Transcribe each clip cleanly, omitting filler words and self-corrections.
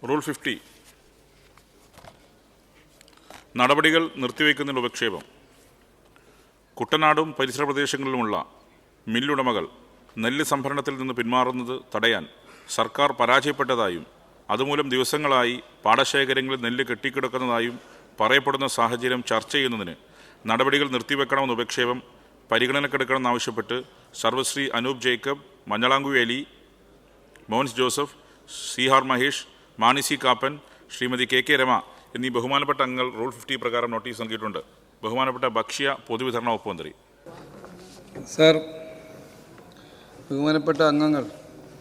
Rule 50 നടപടികൾ നിർത്തിവയ്ക്കുന്നതിൽ ഉപക്ഷേപം. കുട്ടനാടും പരിസര പ്രദേശങ്ങളിലുമുള്ള മില്ലുടമകൾ നെല്ല് സംഭരണത്തിൽ നിന്ന് പിന്മാറുന്നത് തടയാൻ സർക്കാർ പരാജയപ്പെട്ടതായും അതുമൂലം ദിവസങ്ങളായി പാടശേഖരങ്ങളിൽ നെല്ല് കെട്ടിക്കിടക്കുന്നതായും പറയപ്പെടുന്ന സാഹചര്യം ചർച്ച ചെയ്യുന്നതിന് നടപടികൾ നിർത്തിവെക്കണമെന്ന ഉപക്ഷേപം പരിഗണനക്കെടുക്കണമെന്നാവശ്യപ്പെട്ട് Sarvashri Anoop Jacob, Manjalankuveli, Mons Joseph, C R Mahesh, Mani C Kappan, Shrimati K K Rama എന്നീ ബഹുമാനപ്പെട്ട അംഗങ്ങൾ റൂൾ 50 പ്രകാരം നോട്ടീസ് നൽകിയിട്ടുണ്ട്. ബഹുമാനപ്പെട്ട ഭക്ഷ്യ പൊതുവിതരണ വകുപ്പ് മന്ത്രി. സർ, ബഹുമാനപ്പെട്ട അംഗങ്ങൾ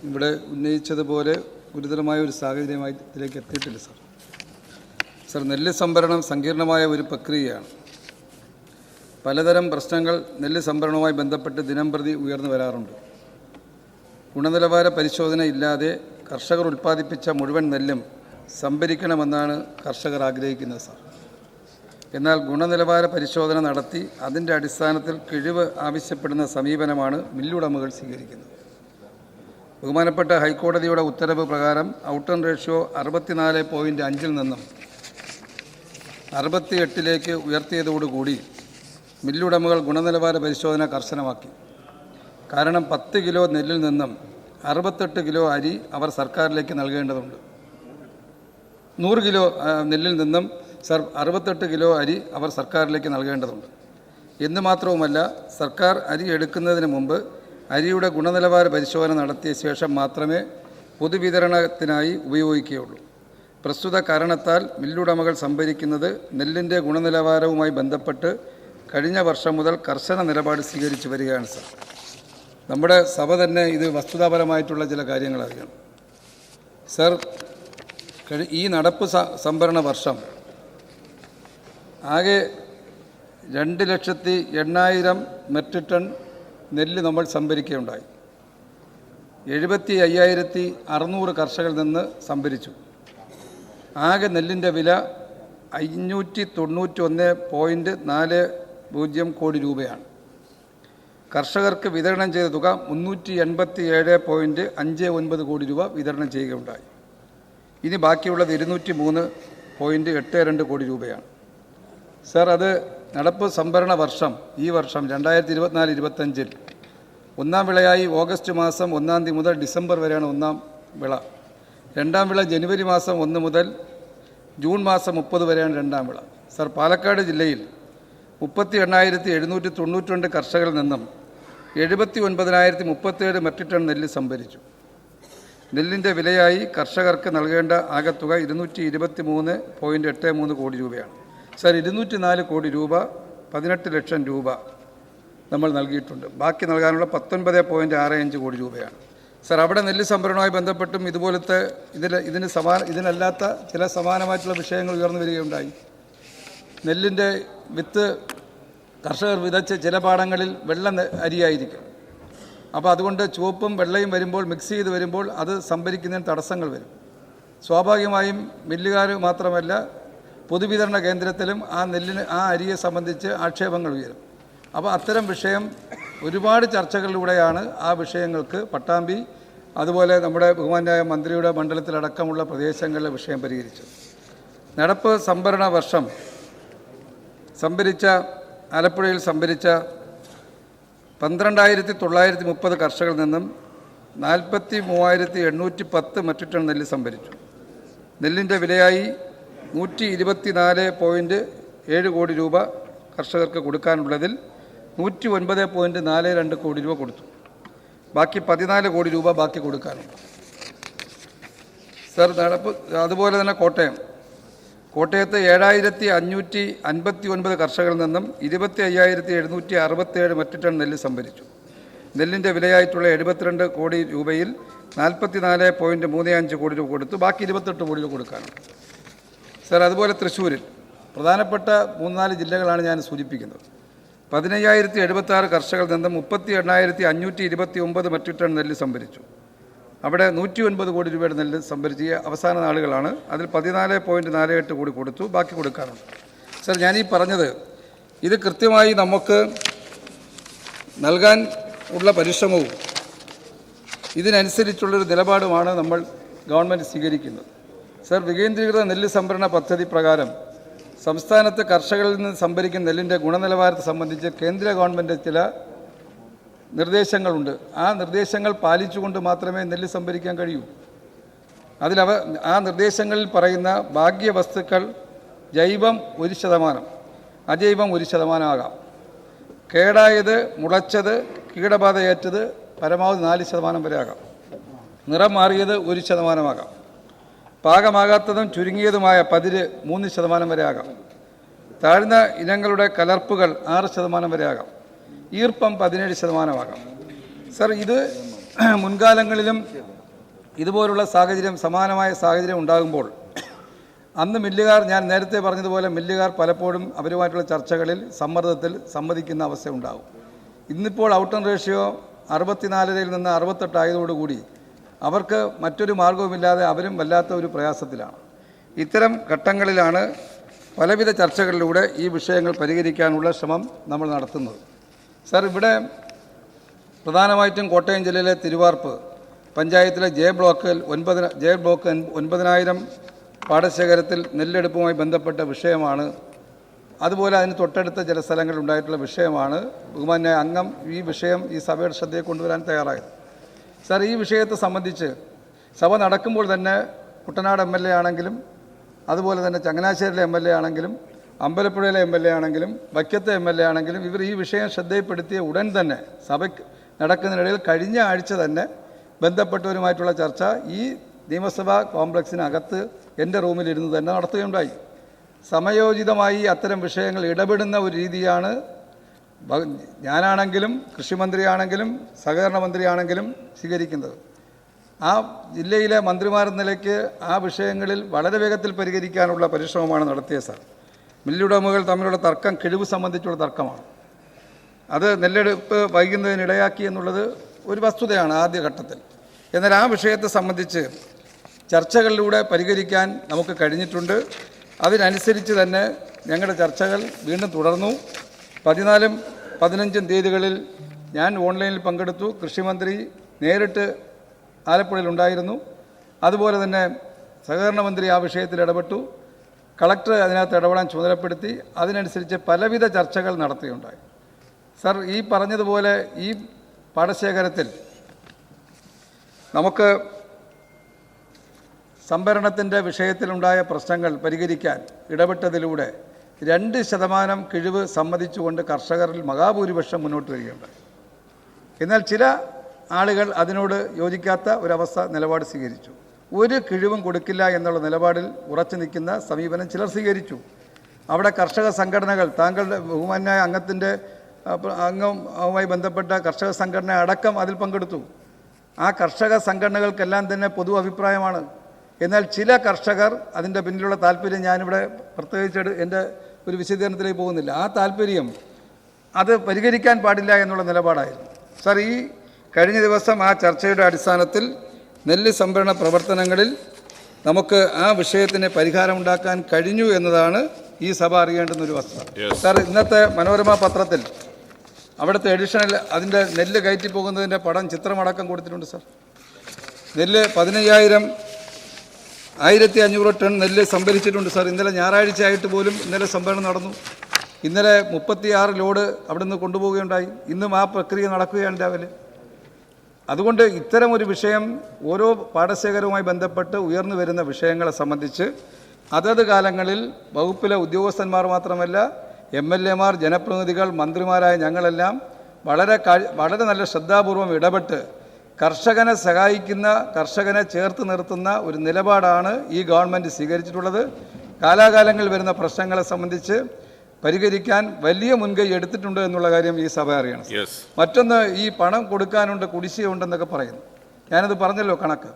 ഇവിടെ ഉന്നയിച്ചതുപോലെ ഗുരുതരമായ ഒരു സാഹചര്യമായി ഇതിലേക്ക് എത്തിയിട്ടില്ല. സർ, നെല്ല് സംഭരണം സങ്കീർണമായ ഒരു പ്രക്രിയയാണ്. പലതരം പ്രശ്നങ്ങൾ നെല്ല് സംഭരണവുമായി ബന്ധപ്പെട്ട് ദിനംപ്രതി ഉയർന്നു വരാറുണ്ട്. ഗുണനിലവാര പരിശോധന ഇല്ലാതെ കർഷകർ ഉൽപ്പാദിപ്പിച്ച മുഴുവൻ നെല്ലും സംഭരിക്കണമെന്നാണ് കർഷകർ ആഗ്രഹിക്കുന്നത്. സർ, എന്നാൽ ഗുണനിലവാര പരിശോധന നടത്തി അതിൻ്റെ അടിസ്ഥാനത്തിൽ കിഴിവ് ആവശ്യപ്പെടുന്ന സമീപനമാണ് മില്ലുടമകൾ സ്വീകരിക്കുന്നത്. ബഹുമാനപ്പെട്ട ഹൈക്കോടതിയുടെ ഉത്തരവ് പ്രകാരം ഔട്ടൺ റേഷ്യോ 64.5 നിന്നും 68 ഉയർത്തിയതോടുകൂടി മില്ലുടമകൾ ഗുണനിലവാര പരിശോധന കർശനമാക്കി. കാരണം 10 കിലോ നെല്ലിൽ നിന്നും 68 കിലോ അരി അവർ സർക്കാരിലേക്ക് നൽകേണ്ടതുണ്ട്. 100 കിലോ നെല്ലിൽ നിന്നും 68 കിലോ അരി അവർ സർക്കാരിലേക്ക് നൽകേണ്ടതുണ്ട്. എന്ന് മാത്രവുമല്ല, സർക്കാർ അരി എടുക്കുന്നതിന് മുമ്പ് അരിയുടെ ഗുണനിലവാര പരിശോധന നടത്തിയ ശേഷം മാത്രമേ പൊതുവിതരണത്തിനായി ഉപയോഗിക്കുകയുള്ളൂ. പ്രസ്തുത കാരണത്താൽ മില്ലുടമകൾ സംഭരിക്കുന്നത് നെല്ലിൻ്റെ ഗുണനിലവാരവുമായി ബന്ധപ്പെട്ട് കഴിഞ്ഞ വർഷം മുതൽ കർശന നിലപാട് സ്വീകരിച്ചു വരികയാണ്. സർ, നമ്മുടെ സഭ തന്നെ ഇത് വസ്തുതാപരമായിട്ടുള്ള ചില കാര്യങ്ങൾ അറിയണം. സർ, ഈ നടപ്പ് സംഭരണ വർഷം ആകെ 2,80,000 മെട്രിക് ടൺ നെല്ല് നമ്മൾ സംഭരിക്കുകയുണ്ടായി. 75,600 കർഷകരിൽ നിന്ന് സംഭരിച്ചു. ആകെ നെല്ലിൻ്റെ വില 591.40 കോടി രൂപയാണ്. കർഷകർക്ക് വിതരണം ചെയ്ത തുക 387.59 കോടി രൂപ വിതരണം ചെയ്യുകയുണ്ടായി. ഇനി ബാക്കിയുള്ളത് 203.82 കോടി രൂപയാണ്. സർ, അത് നടപ്പ് സംഭരണ വർഷം ഈ വർഷം 2024-25 ഒന്നാം വിളയായി ഓഗസ്റ്റ് മാസം 1 മുതൽ ഡിസംബർ വരെയാണ് ഒന്നാം വിള. രണ്ടാം വിള ജനുവരി മാസം 1 മുതൽ ജൂൺ മാസം 30 വരെയാണ് രണ്ടാം വിള. സർ, പാലക്കാട് ജില്ലയിൽ 38,792 കർഷകരിൽ നിന്നും 79,037 മെട്രിക് ടൺ നെല്ല് സംഭരിച്ചു. നെല്ലിൻ്റെ വിലയായി കർഷകർക്ക് നൽകേണ്ട ആകെ തുക 223.83 കോടി രൂപയാണ്. സർ, 204 കോടി രൂപ 18 ലക്ഷം രൂപ നമ്മൾ നൽകിയിട്ടുണ്ട്. ബാക്കി നൽകാനുള്ള 19.65 കോടി രൂപയാണ്. സർ, അവിടെ നെല്ല് സംഭരണവുമായി ബന്ധപ്പെട്ടും ഇതുപോലത്തെ ഇതിനല്ലാത്ത ചില സമാനമായിട്ടുള്ള വിഷയങ്ങൾ ഉയർന്നു വരികയുണ്ടായി. നെല്ലിൻ്റെ വിത്ത് കർഷകർ വിതച്ച് ചില പാടങ്ങളിൽ വെള്ള അരിയായിരിക്കും. അപ്പോൾ അതുകൊണ്ട് ചുവപ്പും വെള്ളയും വരുമ്പോൾ മിക്സ് ചെയ്ത് വരുമ്പോൾ അത് സംഭരിക്കുന്നതിന് തടസ്സങ്ങൾ വരും. സ്വാഭാവികമായും മില്ലുകാർ മാത്രമല്ല, പൊതുവിതരണ കേന്ദ്രത്തിലും ആ അരിയെ സംബന്ധിച്ച് ആക്ഷേപങ്ങൾ ഉയരും. അപ്പോൾ അത്തരം വിഷയം ഒരുപാട് ചർച്ചകളിലൂടെയാണ് ആ വിഷയങ്ങൾക്ക് പട്ടാമ്പി അതുപോലെ നമ്മുടെ ബഹുമാന്യായ മന്ത്രിയുടെ മണ്ഡലത്തിലടക്കമുള്ള പ്രദേശങ്ങളിലെ വിഷയം പരിഹരിച്ചത്. നടപ്പ് സംഭരണ വർഷം ആലപ്പുഴയിൽ സംഭരിച്ച 12,930 കർഷകരിൽ നിന്നും 43,810 മെട്രിക് ടൺ നെല്ല് സംഭരിച്ചു. നെല്ലിൻ്റെ വിലയായി 124.7 കോടി രൂപ കർഷകർക്ക് കൊടുക്കാനുള്ളതിൽ 109.42 കോടി രൂപ കൊടുത്തു. ബാക്കി 14 കോടി രൂപ ബാക്കി കൊടുക്കാനുണ്ട്. സർ, അതുപോലെ തന്നെ കോട്ടയത്ത് 7,559 കർഷകരിൽ നിന്നും 25,767 മെട്രിക് ടൺ നെല്ല് സംഭരിച്ചു. നെല്ലിൻ്റെ വിലയായിട്ടുള്ള 72 കോടി രൂപയിൽ 44.35 കോടി രൂപ കൊടുത്തു. ബാക്കി 28 കോടി രൂപ കൊടുക്കാനുണ്ട്. സർ, അതുപോലെ തൃശ്ശൂരിൽ പ്രധാനപ്പെട്ട 3-4 ജില്ലകളാണ് ഞാൻ സൂചിപ്പിക്കുന്നത്. 15,076 കർഷകരിൽ നിന്നും 38,529 മെട്രിക് ടൺ നെല്ല് സംഭരിച്ചു. അവിടെ 109 കോടി രൂപയുടെ നെല്ല് സംഭരിച്ച അവസാന നാളുകളാണ്. അതിൽ 14.48 കോടി കൊടുത്തു. ബാക്കി കൊടുക്കാനുണ്ട്. സർ, ഞാനീ പറഞ്ഞത് ഇത് കൃത്യമായി നമുക്ക് നൽകാൻ ഉള്ള പരിശ്രമവും ഇതിനനുസരിച്ചുള്ളൊരു നിലപാടുമാണ് നമ്മൾ ഗവൺമെൻറ് സ്വീകരിക്കുന്നത്. സർ, വികേന്ദ്രീകൃത നെല്ല് സംഭരണ പദ്ധതി പ്രകാരം സംസ്ഥാനത്ത് കർഷകരിൽ നിന്ന് സംഭരിക്കുന്ന നെല്ലിൻ്റെ ഗുണനിലവാരത്തെ സംബന്ധിച്ച് കേന്ദ്ര ഗവൺമെൻറ് ചില നിർദ്ദേശങ്ങളുണ്ട്. ആ നിർദ്ദേശങ്ങൾ പാലിച്ചുകൊണ്ട് മാത്രമേ നെല്ല് സംഭരിക്കാൻ കഴിയൂ. ആ നിർദ്ദേശങ്ങളിൽ പറയുന്ന ഭാഗ്യവസ്തുക്കൾ ജൈവം 1%, അജൈവം 1% ആകാം. കേടായത്, മുളച്ചത്, കീടബാധയേറ്റത് പരമാവധി 4% വരെ ആകാം. നിറം മാറിയത് 1% ആകാം. പാകമാകാത്തതും ചുരുങ്ങിയതുമായ പതിര് 3% വരെ ആകാം. താഴ്ന്ന ഇനങ്ങളുടെ കലർപ്പുകൾ 6% വരെ ആകാം. ഈർപ്പം 17% ആകാം. സർ, ഇത് മുൻകാലങ്ങളിലും ഇതുപോലുള്ള സമാനമായ സാഹചര്യം ഉണ്ടാകുമ്പോൾ അന്ന് മില്ലുകാർ, ഞാൻ നേരത്തെ പറഞ്ഞതുപോലെ മില്ലുകാർ പലപ്പോഴും അവരുമായിട്ടുള്ള ചർച്ചകളിൽ സമ്മർദ്ദത്തിൽ സമ്മതിക്കുന്ന അവസ്ഥ ഉണ്ടാകും. ഇന്നിപ്പോൾ ഔട്ട് ആൻഡ് റേഷ്യോ 64ൽ നിന്ന് 68 ആയതോടുകൂടി അവർക്ക് മറ്റൊരു മാർഗവുമില്ലാതെ അവരും വല്ലാത്ത ഒരു പ്രയാസത്തിലാണ്. ഇത്തരം ഘട്ടങ്ങളിലാണ് പലവിധ ചർച്ചകളിലൂടെ ഈ വിഷയങ്ങൾ പരിഹരിക്കാനുള്ള ശ്രമം നമ്മൾ നടത്തുന്നത്. സർ, ഇവിടെ പ്രധാനമായിട്ടും കോട്ടയം ജില്ലയിലെ തിരുവാർപ്പ് പഞ്ചായത്തിലെ ജെ ബ്ലോക്ക് 9,000 പാടശേഖരത്തിൽ നെല്ലെടുപ്പുമായി ബന്ധപ്പെട്ട വിഷയമാണ്. അതുപോലെ അതിന് തൊട്ടടുത്ത ചില സ്ഥലങ്ങളിൽ ഉണ്ടായിട്ടുള്ള വിഷയമാണ്. ബഹുമാന്യ അംഗം ഈ വിഷയം ഈ സഭയുടെ ശ്രദ്ധയെ കൊണ്ടുവരാൻ തയ്യാറായത്. സർ, ഈ വിഷയത്തെ സംബന്ധിച്ച് സഭ നടക്കുമ്പോൾ തന്നെ കുട്ടനാട് MLA ആണെങ്കിലും, അതുപോലെ തന്നെ ചങ്ങനാശ്ശേരിയിലെ MLA ആണെങ്കിലും, അമ്പലപ്പുഴയിലെ MLA ആണെങ്കിലും, വൈക്കത്തെ MLA ആണെങ്കിലും ഇവർ ഈ വിഷയം ശ്രദ്ധയിൽപ്പെടുത്തിയ ഉടൻ തന്നെ സഭയ്ക്ക് നടക്കുന്നതിനിടയിൽ കഴിഞ്ഞ ആഴ്ച തന്നെ ബന്ധപ്പെട്ടവരുമായിട്ടുള്ള ചർച്ച ഈ നിയമസഭാ കോംപ്ലക്സിനകത്ത് എൻ്റെ റൂമിലിരുന്ന് തന്നെ നടത്തുകയുണ്ടായി. സമയോചിതമായി അത്തരം വിഷയങ്ങൾ ഇടപെടുന്ന ഒരു രീതിയാണ് ഞാനാണെങ്കിലും കൃഷിമന്ത്രിയാണെങ്കിലും സഹകരണ മന്ത്രിയാണെങ്കിലും സ്വീകരിക്കുന്നത്. ആ ജില്ലയിലെ മന്ത്രിമാരെന്ന നിലയ്ക്ക് ആ വിഷയങ്ങളിൽ വളരെ വേഗത്തിൽ പരിഹരിക്കാനുള്ള പരിശ്രമമാണ് നടത്തിയത്. സാർ, മില്ലുടമകൾ തമ്മിലുള്ള തർക്കം കിഴിവ് സംബന്ധിച്ചുള്ള തർക്കമാണ്. അത് നെല്ലെടുപ്പ് വൈകുന്നതിനിടയാക്കി എന്നുള്ളത് ഒരു വസ്തുതയാണ് ആദ്യഘട്ടത്തിൽ. എന്നാൽ ആ വിഷയത്തെ സംബന്ധിച്ച് ചർച്ചകളിലൂടെ പരിഹരിക്കാൻ നമുക്ക് കഴിഞ്ഞിട്ടുണ്ട്. അതിനനുസരിച്ച് തന്നെ ഞങ്ങളുടെ ചർച്ചകൾ വീണ്ടും തുടർന്നു. 14ഉം 15ഉം തീയതികളിൽ ഞാൻ ഓൺലൈനിൽ പങ്കെടുത്തു. കൃഷിമന്ത്രി നേരിട്ട് ആലപ്പുഴയിലുണ്ടായിരുന്നു. അതുപോലെ തന്നെ സഹകരണ മന്ത്രി ആ വിഷയത്തിൽ ഇടപെട്ടു. കളക്ടർ അതിനകത്ത് ഇടപെടാൻ ചുമതലപ്പെടുത്തി. അതിനനുസരിച്ച് പലവിധ ചർച്ചകൾ നടത്തുകയുണ്ടായി. സർ, ഈ പറഞ്ഞതുപോലെ ഈ പാടശേഖരത്തിൽ നമുക്ക് സംഭരണത്തിൻ്റെ വിഷയത്തിലുണ്ടായ പ്രശ്നങ്ങൾ പരിഹരിക്കാൻ ഇടപെട്ടതിലൂടെ 2% കിഴിവ് സമ്മതിച്ചുകൊണ്ട് കർഷകരിൽ മഹാഭൂരിപക്ഷം മുന്നോട്ട് വരികയുണ്ടായി. എന്നാൽ ചില ആളുകൾ അതിനോട് യോജിക്കാത്ത നിലപാട് സ്വീകരിച്ചു. ഒരു കിഴിവും കൊടുക്കില്ല എന്നുള്ള നിലപാടിൽ ഉറച്ചു നിൽക്കുന്ന സമീപനം ചിലർ സ്വീകരിച്ചു. അവിടെ കർഷക സംഘടനകൾ, താങ്കളുടെ ബഹുമാന്യായ അംഗവുമായി ബന്ധപ്പെട്ട കർഷക സംഘടന അടക്കം അതിൽ പങ്കെടുത്തു. ആ കർഷക സംഘടനകൾക്കെല്ലാം തന്നെ പൊതു അഭിപ്രായമാണ്. എന്നാൽ ചില കർഷകർ അതിൻ്റെ പിന്നിലുള്ള താല്പര്യം ഞാനിവിടെ പ്രത്യേകിച്ച് എൻ്റെ ഒരു വിശദീകരണത്തിലേക്ക് പോകുന്നില്ല. ആ താല്പര്യം അത് പരിഹരിക്കാൻ പാടില്ല എന്നുള്ള നിലപാടായിരുന്നു. സർ, ഈ കഴിഞ്ഞ ദിവസം ആ ചർച്ചയുടെ അടിസ്ഥാനത്തിൽ നെല്ല് സംഭരണ പ്രവർത്തനങ്ങളിൽ നമുക്ക് ആ വിഷയത്തിന് പരിഹാരമുണ്ടാക്കാൻ കഴിഞ്ഞു എന്നതാണ് ഈ സഭ അറിയേണ്ടുന്ന ഒരു വസ്തുത. സർ, ഇന്നത്തെ മനോരമ പത്രത്തിൽ അവിടുത്തെ എഡിഷനിൽ അതിൻ്റെ നെല്ല് കയറ്റി പോകുന്നതിൻ്റെ ചിത്രമടക്കം കൊടുത്തിട്ടുണ്ട്. സർ, നെല്ല് 15,500 ടൺ നെല്ല് സംഭരിച്ചിട്ടുണ്ട്. സർ, ഇന്നലെ ഞായറാഴ്ച ആയിട്ട് പോലും ഇന്നലെ സംഭരണം നടന്നു. ഇന്നലെ 36 ലോഡ് അവിടെ നിന്ന് കൊണ്ടുപോവുകയുണ്ടായി. ഇന്നും ആ പ്രക്രിയ നടക്കുകയാണ് രാവിലെ. അതുകൊണ്ട് ഇത്തരം ഒരു വിഷയം ഓരോ പാടശേഖരവുമായി ബന്ധപ്പെട്ട് ഉയർന്നു വരുന്ന വിഷയങ്ങളെ സംബന്ധിച്ച് അതത് കാലങ്ങളിൽ വകുപ്പിലെ ഉദ്യോഗസ്ഥന്മാർ മാത്രമല്ല MLAമാർ, ജനപ്രതിനിധികൾ, മന്ത്രിമാരായ ഞങ്ങളെല്ലാം വളരെ നല്ല ശ്രദ്ധാപൂർവം ഇടപെട്ട് കർഷകനെ സഹായിക്കുന്ന, കർഷകനെ ചേർത്ത് നിർത്തുന്ന ഒരു നിലപാടാണ് ഈ ഗവൺമെൻറ് സ്വീകരിച്ചിട്ടുള്ളത്. കാലാകാലങ്ങളിൽ വരുന്ന പ്രശ്നങ്ങളെ സംബന്ധിച്ച് പരിഹരിക്കാൻ വലിയ മുൻകൈ എടുത്തിട്ടുണ്ട് എന്നുള്ള കാര്യം ഈ സഭ അറിയണം. മറ്റൊന്ന്, ഈ പണം കൊടുക്കാനുണ്ട്, കുടിശ്ശികയുണ്ടെന്നൊക്കെ പറയുന്നു. ഞാനത് പറഞ്ഞല്ലോ കണക്ക്.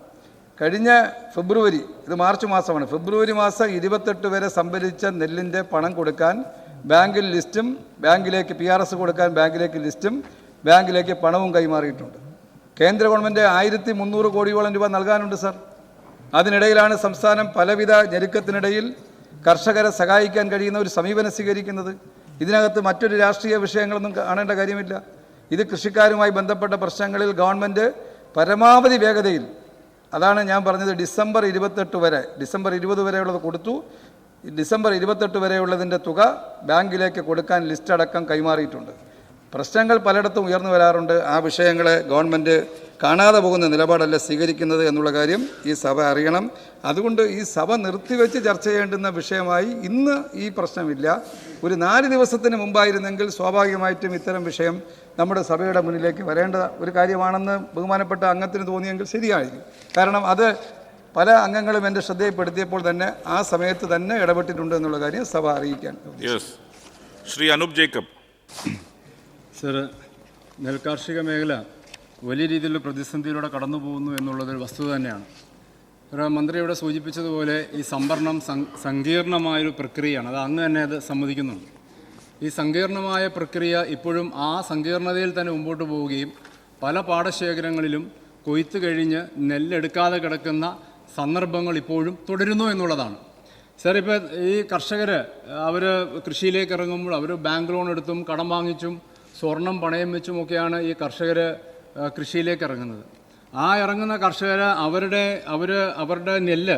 കഴിഞ്ഞ ഫെബ്രുവരി, ഇത് മാർച്ച് മാസമാണ്, ഫെബ്രുവരി മാസം 28 വരെ സംഭരിച്ച നെല്ലിൻ്റെ പണം കൊടുക്കാൻ ബാങ്കിൽ ലിസ്റ്റും, ബാങ്കിലേക്ക് PRS കൊടുക്കാൻ ബാങ്കിലേക്ക് ലിസ്റ്റും, ബാങ്കിലേക്ക് പണവും കൈമാറിയിട്ടുണ്ട്. കേന്ദ്ര ഗവൺമെൻറ് 1300 കോടിയോളം രൂപ നൽകാനുണ്ട്. സർ, അതിനിടയിലാണ് സംസ്ഥാനം പലവിധ ഞെരുക്കത്തിനിടയിൽ കർഷകരെ സഹായിക്കാൻ കഴിയുന്ന ഒരു സമീപനം സ്വീകരിക്കുന്നത്. ഇതിനകത്ത് മറ്റൊരു രാഷ്ട്രീയ വിഷയങ്ങളൊന്നും കാണേണ്ട കാര്യമില്ല. ഇത് കൃഷിക്കാരുമായി ബന്ധപ്പെട്ട പ്രശ്നങ്ങളിൽ ഗവൺമെൻറ് പരമാവധി വേഗതയിൽ അതാണ് ഞാൻ പറഞ്ഞത്. ഡിസംബർ 28 വരെ, ഡിസംബർ 20 വരെയുള്ളത് കൊടുത്തു. ഡിസംബർ 28 വരെയുള്ളതിൻ്റെ തുക ബാങ്കിലേക്ക് കൊടുക്കാൻ ലിസ്റ്റ് അടക്കം കൈമാറിയിട്ടുണ്ട്. പ്രശ്നങ്ങൾ പലയിടത്തും ഉയർന്നു വരാറുണ്ട്. ആ വിഷയങ്ങളെ ഗവൺമെൻറ് കാണാതെ പോകുന്ന നിലപാടല്ല സ്വീകരിക്കുന്നത് എന്നുള്ള കാര്യം ഈ സഭ അറിയണം. അതുകൊണ്ട് ഈ സഭ നിർത്തിവെച്ച് ചർച്ച ചെയ്യേണ്ടുന്ന വിഷയമായി ഇന്ന് ഈ പ്രശ്നമില്ല. ഒരു 4 ദിവസത്തിന് മുമ്പായിരുന്നെങ്കിൽ സ്വാഭാവികമായിട്ടും ഇത്തരം വിഷയം നമ്മുടെ സഭയുടെ മുന്നിലേക്ക് വരേണ്ട ഒരു കാര്യമാണെന്ന് ബഹുമാനപ്പെട്ട അംഗത്തിന് തോന്നിയെങ്കിൽ ശരിയായിരിക്കും. കാരണം അത് പല അംഗങ്ങളും എൻ്റെ ശ്രദ്ധയിൽപ്പെടുത്തിയപ്പോൾ തന്നെ ആ സമയത്ത് തന്നെ ഇടപെട്ടിട്ടുണ്ട് എന്നുള്ള കാര്യം സഭ അറിയിക്കാൻ. ശ്രീ അനൂപ് ജേക്കബ്. സർ, നെൽകാർഷിക മേഖല വലിയ രീതിയിലുള്ള പ്രതിസന്ധിയിലൂടെ കടന്നു പോകുന്നു എന്നുള്ളത് വസ്തുത തന്നെയാണ്. മന്ത്രി ഇവിടെ സൂചിപ്പിച്ചതുപോലെ ഈ സംഭരണം സങ്കീർണമായൊരു പ്രക്രിയയാണ്. അത് അങ്ങ് തന്നെ അത് സമ്മതിക്കുന്നുണ്ട്. ഈ സങ്കീർണമായ പ്രക്രിയ ഇപ്പോഴും ആ സങ്കീർണതയിൽ തന്നെ മുമ്പോട്ട് പോവുകയും പല പാടശേഖരങ്ങളിലും കൊയ്ത്ത് കഴിഞ്ഞ് നെല്ലെടുക്കാതെ കിടക്കുന്ന സന്ദർഭങ്ങൾ ഇപ്പോഴും തുടരുന്നു എന്നുള്ളതാണ്. സാർ, ഇപ്പോൾ ഈ കർഷകർ അവർ കൃഷിയിലേക്ക് ഇറങ്ങുമ്പോൾ അവർ ബാങ്ക് ലോൺ എടുത്തും കടം വാങ്ങിച്ചും സ്വർണം പണയം വെച്ചുമൊക്കെയാണ് ഈ കർഷകർ കൃഷിയിലേക്ക് ഇറങ്ങുന്നത്. ആ ഇറങ്ങുന്ന കർഷകർ അവരുടെ നെല്ല്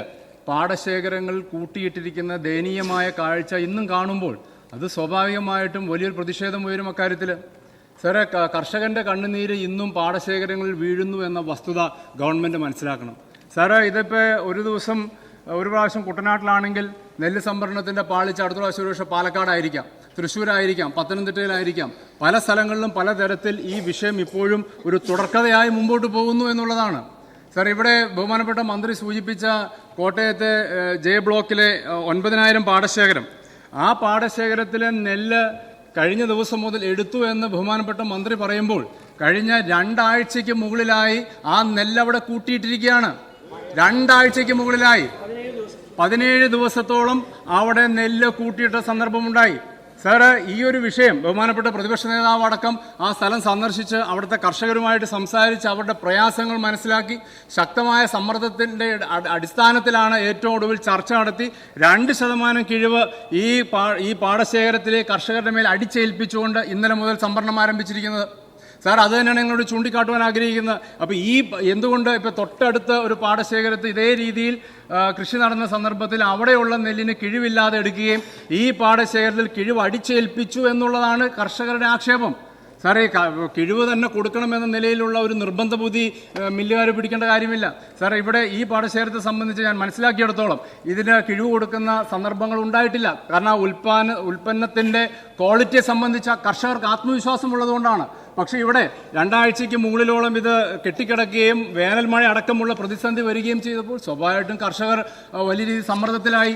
പാടശേഖരങ്ങളിൽ കൂട്ടിയിട്ടിരിക്കുന്ന ദയനീയമായ കാഴ്ച ഇന്നും കാണുമ്പോൾ അത് സ്വാഭാവികമായിട്ടും വലിയൊരു പ്രതിഷേധം ഉയരും അക്കാര്യത്തിൽ. സാറേ, കർഷകൻ്റെ കണ്ണുനീര് ഇന്നും പാടശേഖരങ്ങളിൽ വീഴുന്നു എന്ന വസ്തുത ഗവൺമെൻറ് മനസ്സിലാക്കണം. സാറേ, ഇതിപ്പോൾ ഒരു പ്രാവശ്യം കുട്ടനാട്ടിലാണെങ്കിൽ നെല്ല് സംഭരണത്തിൻ്റെ പാളിച്ച അടുത്ത പ്രാവശ്യം ഒരു പക്ഷേ പാലക്കാടായിരിക്കാം, തൃശ്ശൂരായിരിക്കാം, പത്തനംതിട്ടയിലായിരിക്കാം. പല സ്ഥലങ്ങളിലും പലതരത്തിൽ ഈ വിഷയം ഇപ്പോഴും ഒരു തുടർക്കഥയായി മുമ്പോട്ട് പോകുന്നു എന്നുള്ളതാണ്. സാർ, ഇവിടെ ബഹുമാനപ്പെട്ട മന്ത്രി സൂചിപ്പിച്ച കോട്ടയത്തെ ജെ ബ്ലോക്കിലെ 9,000 പാടശേഖരം, ആ പാടശേഖരത്തിലെ നെല്ല് കഴിഞ്ഞ ദിവസം മുതൽ എടുത്തു എന്ന് ബഹുമാനപ്പെട്ട മന്ത്രി പറയുമ്പോൾ കഴിഞ്ഞ 2 ആഴ്ചയ്ക്ക് മുകളിലായി ആ നെല്ല് അവിടെ കൂട്ടിയിട്ടിരിക്കുകയാണ്. 2 ആഴ്ചയ്ക്ക് മുകളിലായി 17 ദിവസത്തോളം അവിടെ നെല്ല് കൂട്ടിയിട്ട സന്ദർഭമുണ്ടായി. സാറ്, ഈ ഒരു വിഷയം ബഹുമാനപ്പെട്ട പ്രതിപക്ഷ നേതാവ് അടക്കം ആ സ്ഥലം സന്ദർശിച്ച് അവിടുത്തെ കർഷകരുമായിട്ട് സംസാരിച്ച് അവരുടെ പ്രയാസങ്ങൾ മനസ്സിലാക്കി ശക്തമായ സമ്മർദ്ദത്തിൻ്റെ അടിസ്ഥാനത്തിലാണ് ഏറ്റവും ഒടുവിൽ ചർച്ച നടത്തി 2% കിഴിവ് ഈ പാടശേഖരത്തിലെ കർഷകരുടെ മേൽ അടിച്ചേൽപ്പിച്ചുകൊണ്ട് ഇന്നലെ മുതൽ സംഭരണം ആരംഭിച്ചിരിക്കുന്നത്. സാർ, അത് തന്നെയാണ് ഞങ്ങളോട് ചൂണ്ടിക്കാട്ടുവാൻ ആഗ്രഹിക്കുന്നത്. അപ്പോൾ എന്തുകൊണ്ട് ഇപ്പോൾ തൊട്ടടുത്ത ഒരു പാടശേഖരത്ത് ഇതേ രീതിയിൽ കൃഷി നടന്ന സന്ദർഭത്തിൽ അവിടെയുള്ള നെല്ലിന് കിഴിവില്ലാതെ എടുക്കുകയും ഈ പാടശേഖരത്തിൽ കിഴിവ് അടിച്ചേൽപ്പിച്ചു എന്നുള്ളതാണ് കർഷകരുടെ ആക്ഷേപം. സാറേ, കിഴിവ് തന്നെ കൊടുക്കണമെന്ന നിലയിലുള്ള ഒരു നിർബന്ധ ബുദ്ധി മില്ലുകാർ പിടിക്കേണ്ട കാര്യമില്ല. സാറേ, ഇവിടെ ഈ പാടശേഖരത്തെ സംബന്ധിച്ച് ഞാൻ മനസ്സിലാക്കിയെടുത്തോളം ഇതിന് കിഴിവ് കൊടുക്കുന്ന സന്ദർഭങ്ങൾ ഉണ്ടായിട്ടില്ല. കാരണം ഉൽപ്പന്നത്തിൻ്റെ ക്വാളിറ്റിയെ സംബന്ധിച്ച കർഷകർക്ക് ആത്മവിശ്വാസം ഉള്ളതുകൊണ്ടാണ്. പക്ഷേ ഇവിടെ 2 ആഴ്ചയ്ക്ക് മുകളിലോളം ഇത് കെട്ടിക്കിടക്കുകയും വേനൽ മഴ അടക്കമുള്ള പ്രതിസന്ധി വരികയും ചെയ്തപ്പോൾ സ്വാഭാവികമായിട്ടും കർഷകർ വലിയ രീതിയിൽ സമ്മർദ്ദത്തിലായി.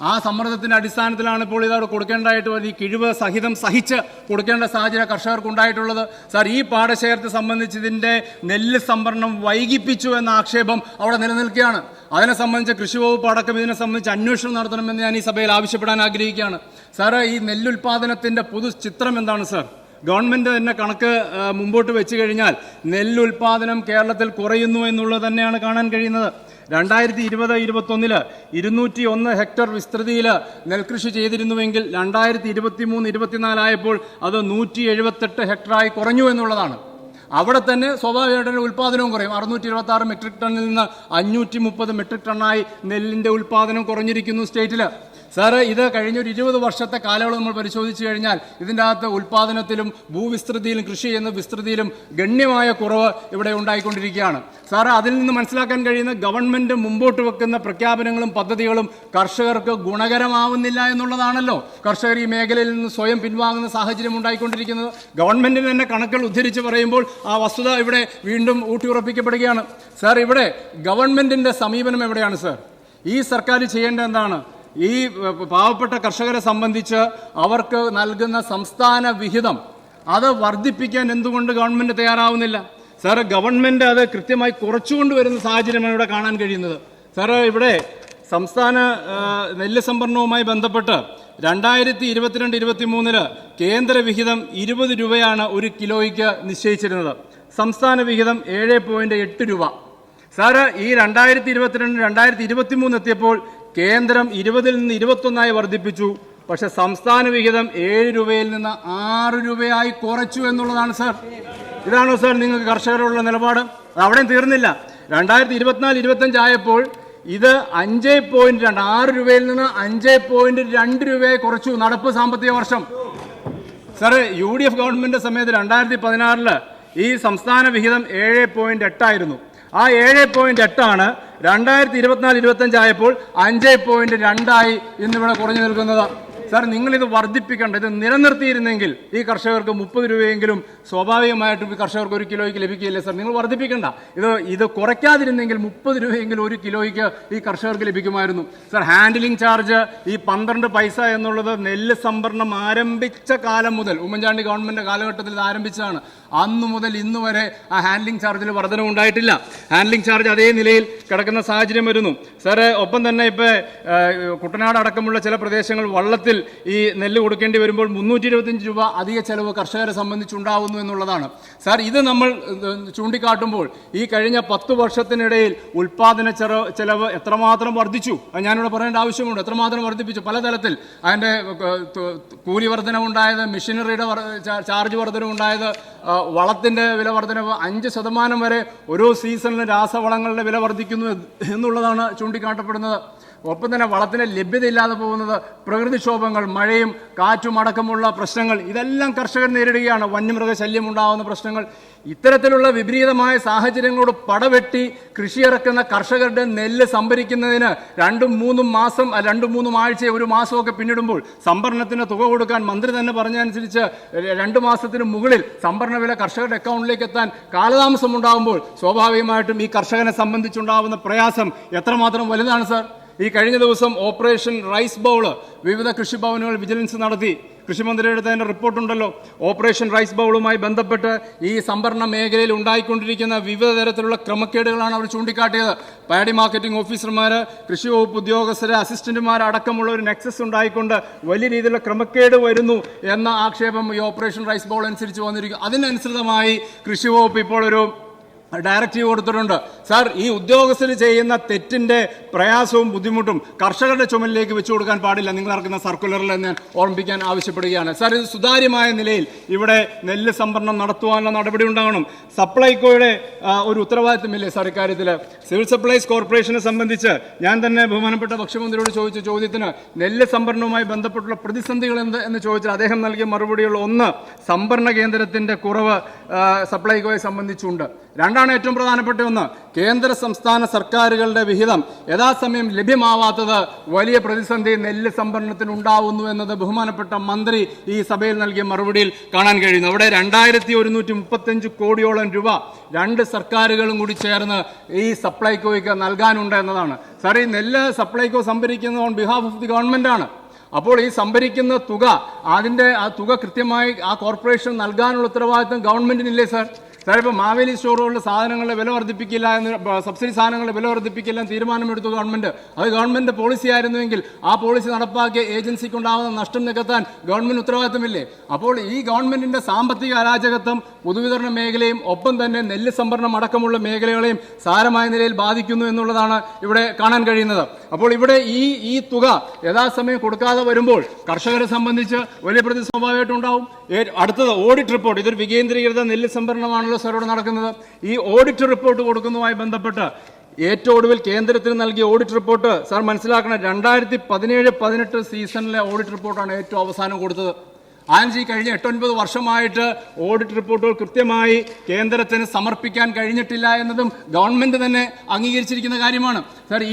ആ സമ്മർദ്ദത്തിൻ്റെ അടിസ്ഥാനത്തിലാണ് ഇപ്പോൾ ഇതവിടെ കൊടുക്കേണ്ടതായിട്ട് ഈ കിഴിവ് സഹിതം സഹിച്ച് കൊടുക്കേണ്ട സാഹചര്യം കർഷകർക്ക് ഉണ്ടായിട്ടുള്ളത്. സാർ, ഈ പാടശേഖരത്തെ സംബന്ധിച്ച് ഇതിൻ്റെ നെല്ല് സംഭരണം വൈകിപ്പിച്ചു എന്ന ആക്ഷേപം അവിടെ നിലനിൽക്കുകയാണ്. അതിനെ സംബന്ധിച്ച് കൃഷി വകുപ്പ് അടക്കം ഇതിനെ സംബന്ധിച്ച് അന്വേഷണം നടത്തണമെന്ന് ഞാൻ ഈ സഭയിൽ ആവശ്യപ്പെടാൻ ആഗ്രഹിക്കുകയാണ്. സാറ്, ഈ നെല്ലുൽപാദനത്തിൻ്റെ പൊതു ചിത്രം എന്താണ് സാർ? ഗവൺമെൻറ് തന്നെ കണക്ക് മുമ്പോട്ട് വെച്ച് കഴിഞ്ഞാൽ നെല്ലുൽപാദനം കേരളത്തിൽ കുറയുന്നു എന്നുള്ളത് തന്നെയാണ് കാണാൻ കഴിയുന്നത്. 2020-21 201 ഹെക്ടർ വിസ്തൃതിയിൽ നെൽകൃഷി ചെയ്തിരുന്നുവെങ്കിൽ 2023-24 ആയപ്പോൾ അത് 178 ഹെക്ടറായി കുറഞ്ഞു എന്നുള്ളതാണ്. അവിടെ തന്നെ സ്വാഭാവികമായിട്ടും ഉൽപ്പാദനവും കുറയും. 626 മെട്രിക് ടണ്ണിൽ നിന്ന് 530 മെട്രിക് ടണ്ണായി നെല്ലിൻ്റെ ഉൽപ്പാദനം കുറഞ്ഞിരിക്കുന്നു സ്റ്റേറ്റിൽ. സാറ്, ഇത് കഴിഞ്ഞൊരു 20 വർഷത്തെ കാലയളവ് നമ്മൾ പരിശോധിച്ച് കഴിഞ്ഞാൽ ഇതിൻ്റെ അകത്ത് ഉൽപ്പാദനത്തിലും ഭൂവിസ്തൃതിയിലും കൃഷി ചെയ്യുന്ന വിസ്തൃതിയിലും ഗണ്യമായ കുറവ് ഇവിടെ ഉണ്ടായിക്കൊണ്ടിരിക്കുകയാണ്. സാറ്, അതിൽ നിന്ന് മനസ്സിലാക്കാൻ കഴിയുന്ന ഗവൺമെൻറ് മുമ്പോട്ട് വെക്കുന്ന പ്രഖ്യാപനങ്ങളും പദ്ധതികളും കർഷകർക്ക് ഗുണകരമാവുന്നില്ല എന്നുള്ളതാണല്ലോ. കർഷകർ ഈ മേഖലയിൽ നിന്ന് സ്വയം പിൻവാങ്ങുന്ന സാഹചര്യം ഉണ്ടായിക്കൊണ്ടിരിക്കുന്നത്. ഗവൺമെൻറ്റിന് തന്നെ കണക്കുകൾ ഉദ്ധരിച്ച് പറയുമ്പോൾ ആ വസ്തുത ഇവിടെ വീണ്ടും ഊട്ടിയുറപ്പിക്കപ്പെടുകയാണ്. സാർ, ഇവിടെ ഗവൺമെൻറ്റിൻ്റെ സമീപനം എവിടെയാണ് സാർ? ഈ സർക്കാർ ചെയ്യേണ്ട എന്താണ്? ഈ പാവപ്പെട്ട കർഷകരെ സംബന്ധിച്ച് അവർക്ക് നൽകുന്ന സംസ്ഥാന വിഹിതം അത് വർദ്ധിപ്പിക്കാൻ എന്തുകൊണ്ട് ഗവൺമെൻറ് തയ്യാറാവുന്നില്ല? സാറ്, ഗവൺമെൻറ് അത് കൃത്യമായി കുറച്ചുകൊണ്ടുവരുന്ന സാഹചര്യമാണ് ഇവിടെ കാണാൻ കഴിയുന്നത്. സാറ്, ഇവിടെ സംസ്ഥാന നെല്ല് സംഭരണവുമായി ബന്ധപ്പെട്ട് 2022-23 കേന്ദ്ര വിഹിതം 20 രൂപയാണ് 1 കിലോയ്ക്ക് നിശ്ചയിച്ചിരുന്നത്. സംസ്ഥാന വിഹിതം 7.8 രൂപ. സാറ്, ഈ 2022-2023 എത്തിയപ്പോൾ കേന്ദ്രം 20-ൽ നിന്ന് 21 വർദ്ധിപ്പിച്ചു. പക്ഷെ സംസ്ഥാന വിഹിതം 7 രൂപയിൽ നിന്ന് 6 രൂപയായി കുറച്ചു എന്നുള്ളതാണ് സാർ. ഇതാണോ സാർ നിങ്ങൾക്ക് കർഷകരോടുള്ള നിലപാട്? അത് അവിടെയും തീർന്നില്ല. 2024-25 ആയപ്പോൾ ഇത് 5.2 6 രൂപയിൽ നിന്ന് 5.2 രൂപയെ കുറച്ചു നടപ്പ് സാമ്പത്തിക വർഷം. സാറ് UDF ഗവൺമെന്റ് സമയത്ത് 2016 ഈ സംസ്ഥാന വിഹിതം 7.8 ആയിരുന്നു. ആ 7.8 ആണ് 2024-25 ആയപ്പോൾ 5.2 ഇന്നിവിടെ കുറഞ്ഞു നിൽക്കുന്നത്. സാർ, നിങ്ങളിത് വർദ്ധിപ്പിക്കേണ്ട, ഇത് നിലനിർത്തിയിരുന്നെങ്കിൽ ഈ കർഷകർക്ക് 30 രൂപയെങ്കിലും സ്വാഭാവികമായിട്ടും ഈ കർഷകർക്ക് 1 കിലോയ്ക്ക് ലഭിക്കുകയില്ലേ സാർ? നിങ്ങൾ വർദ്ധിപ്പിക്കേണ്ട. ഇത് കുറയ്ക്കാതിരുന്നെങ്കിൽ 30 രൂപയെങ്കിലും 1 കിലോയ്ക്ക് ഈ കർഷകർക്ക് ലഭിക്കുമായിരുന്നു. സാർ, ഹാൻഡിലിംഗ് ചാർജ് ഈ 12 പൈസ എന്നുള്ളത് നെല്ല് സംഭരണം ആരംഭിച്ച കാലം മുതൽ, ഉമ്മൻചാണ്ടി ഗവൺമെന്റ് കാലഘട്ടത്തിൽ ഇത് ആരംഭിച്ചതാണ്. അന്നു മുതൽ ഇന്ന് വരെ ആ ഹാൻഡ്ലിംഗ് ചാർജിൽ വർധന ഉണ്ടായിട്ടില്ല. ഹാൻഡ്ലിംഗ് ചാർജ് അതേ നിലയിൽ കിടക്കുന്ന സാഹചര്യം വരുന്നു. സാറ്, ഒപ്പം തന്നെ ഇപ്പോൾ കുട്ടനാട് അടക്കമുള്ള ചില പ്രദേശങ്ങൾ വള്ളത്തിൽ ഈ നെല്ല് കൊടുക്കേണ്ടി വരുമ്പോൾ 325 രൂപ അധിക ചെലവ് കർഷകരെ സംബന്ധിച്ചുണ്ടാവുന്നു എന്നുള്ളതാണ്. സാർ, ഇത് നമ്മൾ ചൂണ്ടിക്കാട്ടുമ്പോൾ ഈ കഴിഞ്ഞ 10 വർഷത്തിനിടയിൽ ഉൽപാദന ചെലവ് എത്രമാത്രം വർദ്ധിച്ചു ഞാനിവിടെ പറയേണ്ട ആവശ്യമുണ്ട്. എത്രമാത്രം വർദ്ധിപ്പിച്ചു പലതരത്തിൽ. അതിൻ്റെ കൂലി വർധനവുണ്ടായത്, മെഷീനറിയുടെ ചാർജ് വർധനവുണ്ടായത്, വളത്തിൻ്റെ വില വർധനവ് 5% വരെ ഓരോ സീസണിലും രാസവളങ്ങളുടെ വില വർദ്ധിക്കുന്നു എന്നുള്ളതാണ് ചൂണ്ടിക്കാട്ടപ്പെടുന്നത്. ഒപ്പം തന്നെ വളത്തിന് ലഭ്യതയില്ലാതെ പോകുന്നത്, പ്രകൃതിക്ഷോഭങ്ങൾ, മഴയും കാറ്റും അടക്കമുള്ള പ്രശ്നങ്ങൾ, ഇതെല്ലാം കർഷകർ നേരിടുകയാണ്. വന്യമൃഗശല്യം ഉണ്ടാകുന്ന പ്രശ്നങ്ങൾ. ഇത്തരത്തിലുള്ള വിപരീതമായ സാഹചര്യങ്ങളോട് പടവെട്ടി കൃഷിയിറക്കുന്ന കർഷകരുടെ നെല്ല് സംഭരിക്കുന്നതിന് 2-3 മാസം, 2-3 ആഴ്ച, 1 മാസമൊക്കെ പിന്നിടുമ്പോൾ സംഭരണത്തിന് തുക കൊടുക്കാൻ മന്ത്രി തന്നെ പറഞ്ഞതനുസരിച്ച് 2 മാസത്തിന് മുകളിൽ സംഭരണ വില കർഷകരുടെ അക്കൗണ്ടിലേക്ക് എത്താൻ കാലതാമസം ഉണ്ടാകുമ്പോൾ സ്വാഭാവികമായിട്ടും ഈ കർഷകനെ സംബന്ധിച്ചുണ്ടാകുന്ന പ്രയാസം എത്രമാത്രം വലുതാണ് സാർ? ഈ കഴിഞ്ഞ ദിവസം ഓപ്പറേഷൻ റൈസ് ബൗൾ വിവിധ കൃഷിഭവനുകൾ വിജിലൻസ് നടത്തി. കൃഷിമന്ത്രിയുടെ തന്നെ റിപ്പോർട്ടുണ്ടല്ലോ. ഓപ്പറേഷൻ റൈസ് ബൗളുമായി ബന്ധപ്പെട്ട് ഈ സംഭരണ മേഖലയിൽ ഉണ്ടായിക്കൊണ്ടിരിക്കുന്ന വിവിധ തരത്തിലുള്ള ക്രമക്കേടുകളാണ് അവർ ചൂണ്ടിക്കാട്ടിയത്. പാഡി മാർക്കറ്റിംഗ് ഓഫീസർമാർ, കൃഷി വകുപ്പ് ഉദ്യോഗസ്ഥർ, അസിസ്റ്റന്റുമാർ അടക്കമുള്ള ഒരു നെക്സസ് ഉണ്ടായിക്കൊണ്ട് വലിയ രീതിയിലുള്ള ക്രമക്കേട് വരുന്നു എന്ന ആക്ഷേപം ഈ ഓപ്പറേഷൻ റൈസ് ബൗൾ അനുസരിച്ച് വന്നിരിക്കും. അതിനനുസൃതമായി കൃഷി വകുപ്പ് ഇപ്പോൾ ഒരു ഡയറക്റ്റീവ് കൊടുത്തിട്ടുണ്ട്. സാർ, ഈ ഉദ്യോഗസ്ഥർ ചെയ്യുന്ന തെറ്റിന്റെ പ്രയാസവും ബുദ്ധിമുട്ടും കർഷകരുടെ ചുമലിലേക്ക് വെച്ചു കൊടുക്കാൻ പാടില്ല. നിങ്ങൾ ഇറക്കുന്ന സർക്കുലറിൽ ഞാൻ ഓർമ്മിപ്പിക്കാൻ ആവശ്യപ്പെടുകയാണ്. സാർ, ഇത് സുതാര്യമായ നിലയിൽ ഇവിടെ നെല്ല് സംഭരണം നടത്തുവാനുള്ള നടപടി ഉണ്ടാകണം. സപ്ലൈകോയുടെ ഒരു ഉത്തരവാദിത്തമില്ലേ സാർ ഇക്കാര്യത്തിൽ? സിവിൽ സപ്ലൈസ് കോർപ്പറേഷനെ സംബന്ധിച്ച് ഞാൻ തന്നെ ബഹുമാനപ്പെട്ട ഭക്ഷ്യമന്ത്രിയോട് ചോദിച്ച ചോദ്യത്തിന് നെല്ല് സംഭരണവുമായി ബന്ധപ്പെട്ടുള്ള പ്രതിസന്ധികൾ എന്ത് എന്ന് ചോദിച്ചാൽ അദ്ദേഹം നൽകിയ മറുപടിയുള്ള ഒന്ന്, സംഭരണ കേന്ദ്രത്തിന്റെ കുറവ് സപ്ലൈകോയെ സംബന്ധിച്ചുണ്ട്. രണ്ടാണ് ഏറ്റവും പ്രധാനപ്പെട്ട ഒന്ന്, കേന്ദ്ര സംസ്ഥാന സർക്കാരുകളുടെ വിഹിതം യഥാസമയം ലഭ്യമാവാത്തത് വലിയ പ്രതിസന്ധി നെല്ല് സംഭരണത്തിന് ഉണ്ടാവുന്നു എന്നത് ബഹുമാനപ്പെട്ട മന്ത്രി ഈ സഭയിൽ നൽകിയ മറുപടിയിൽ കാണാൻ കഴിയുന്നു. അവിടെ 2135 കോടിയോളം രൂപ 2 സർക്കാരുകളും കൂടി ചേർന്ന് ഈ സപ്ലൈകോയ്ക്ക് നൽകാനുണ്ട് എന്നതാണ്. സാർ, ഈ നെല്ല് സപ്ലൈകോ സംഭരിക്കുന്നത് on behalf of the government ആണ്. അപ്പോൾ ഈ സംഭരിക്കുന്ന തുക, അതിൻ്റെ ആ തുക കൃത്യമായി ആ കോർപ്പറേഷൻ നൽകാനുള്ള ഉത്തരവാദിത്വം ഗവൺമെന്റിനില്ലേ സാർ? സാർ, ഇപ്പോൾ മാവേലി സ്റ്റോറുകളിലെ സാധനങ്ങളുടെ വില വർദ്ധിപ്പിക്കില്ല എന്ന്, സബ്സിഡി സാധനങ്ങളുടെ വില വർദ്ധിപ്പിക്കില്ല തീരുമാനമെടുത്തു ഗവൺമെന്റ്. അത് ഗവൺമെന്റ് പോളിസി ആയിരുന്നുവെങ്കിൽ ആ പോളിസി നടപ്പാക്കിയ ഏജൻസിക്ക് ഉണ്ടാകുന്ന നഷ്ടം നികത്താൻ ഗവൺമെന്റ് ഉത്തരവാദിത്തമില്ലേ? അപ്പോൾ ഈ ഗവൺമെന്റിന്റെ സാമ്പത്തിക അരാജകത്വം പൊതുവിതരണ മേഖലയും ഒപ്പം തന്നെ നെല്ല് സംഭരണം അടക്കമുള്ള മേഖലകളെയും സാരമായ നിലയിൽ ബാധിക്കുന്നു എന്നുള്ളതാണ് ഇവിടെ കാണാൻ കഴിയുന്നത്. അപ്പോൾ ഇവിടെ ഈ തുക യഥാസമയം കൊടുക്കാതെ വരുമ്പോൾ കർഷകരെ സംബന്ധിച്ച് വലിയ പ്രതി സ്വാഭാവികമായിട്ടും ഉണ്ടാവും. അടുത്തത് ഓഡിറ്റ് റിപ്പോർട്ട്. ഇതൊരു വികേന്ദ്രീകൃത നെല്ല് സംഭരണമാണല്ലോ സാറോട് നടക്കുന്നത്. ഈ ഓഡിറ്റ് റിപ്പോർട്ട് കൊടുക്കുന്നതുമായി ബന്ധപ്പെട്ട് ഏറ്റവും ഒടുവിൽ കേന്ദ്രത്തിന് നൽകിയ ഓഡിറ്റ് റിപ്പോർട്ട് സാർ മനസ്സിലാക്കണം, 2017-18 സീസണിലെ ഓഡിറ്റ് റിപ്പോർട്ടാണ് ഏറ്റവും അവസാനം കൊടുത്തത്. ആൻജി കഴിഞ്ഞ 8-9 വർഷമായിട്ട് ഓഡിറ്റ് റിപ്പോർട്ടുകൾ കൃത്യമായി കേന്ദ്രത്തിന് സമർപ്പിക്കാൻ കഴിഞ്ഞിട്ടില്ല എന്നതും ഗവൺമെന്റ് തന്നെ അംഗീകരിച്ചിരിക്കുന്ന കാര്യമാണ്. സാർ,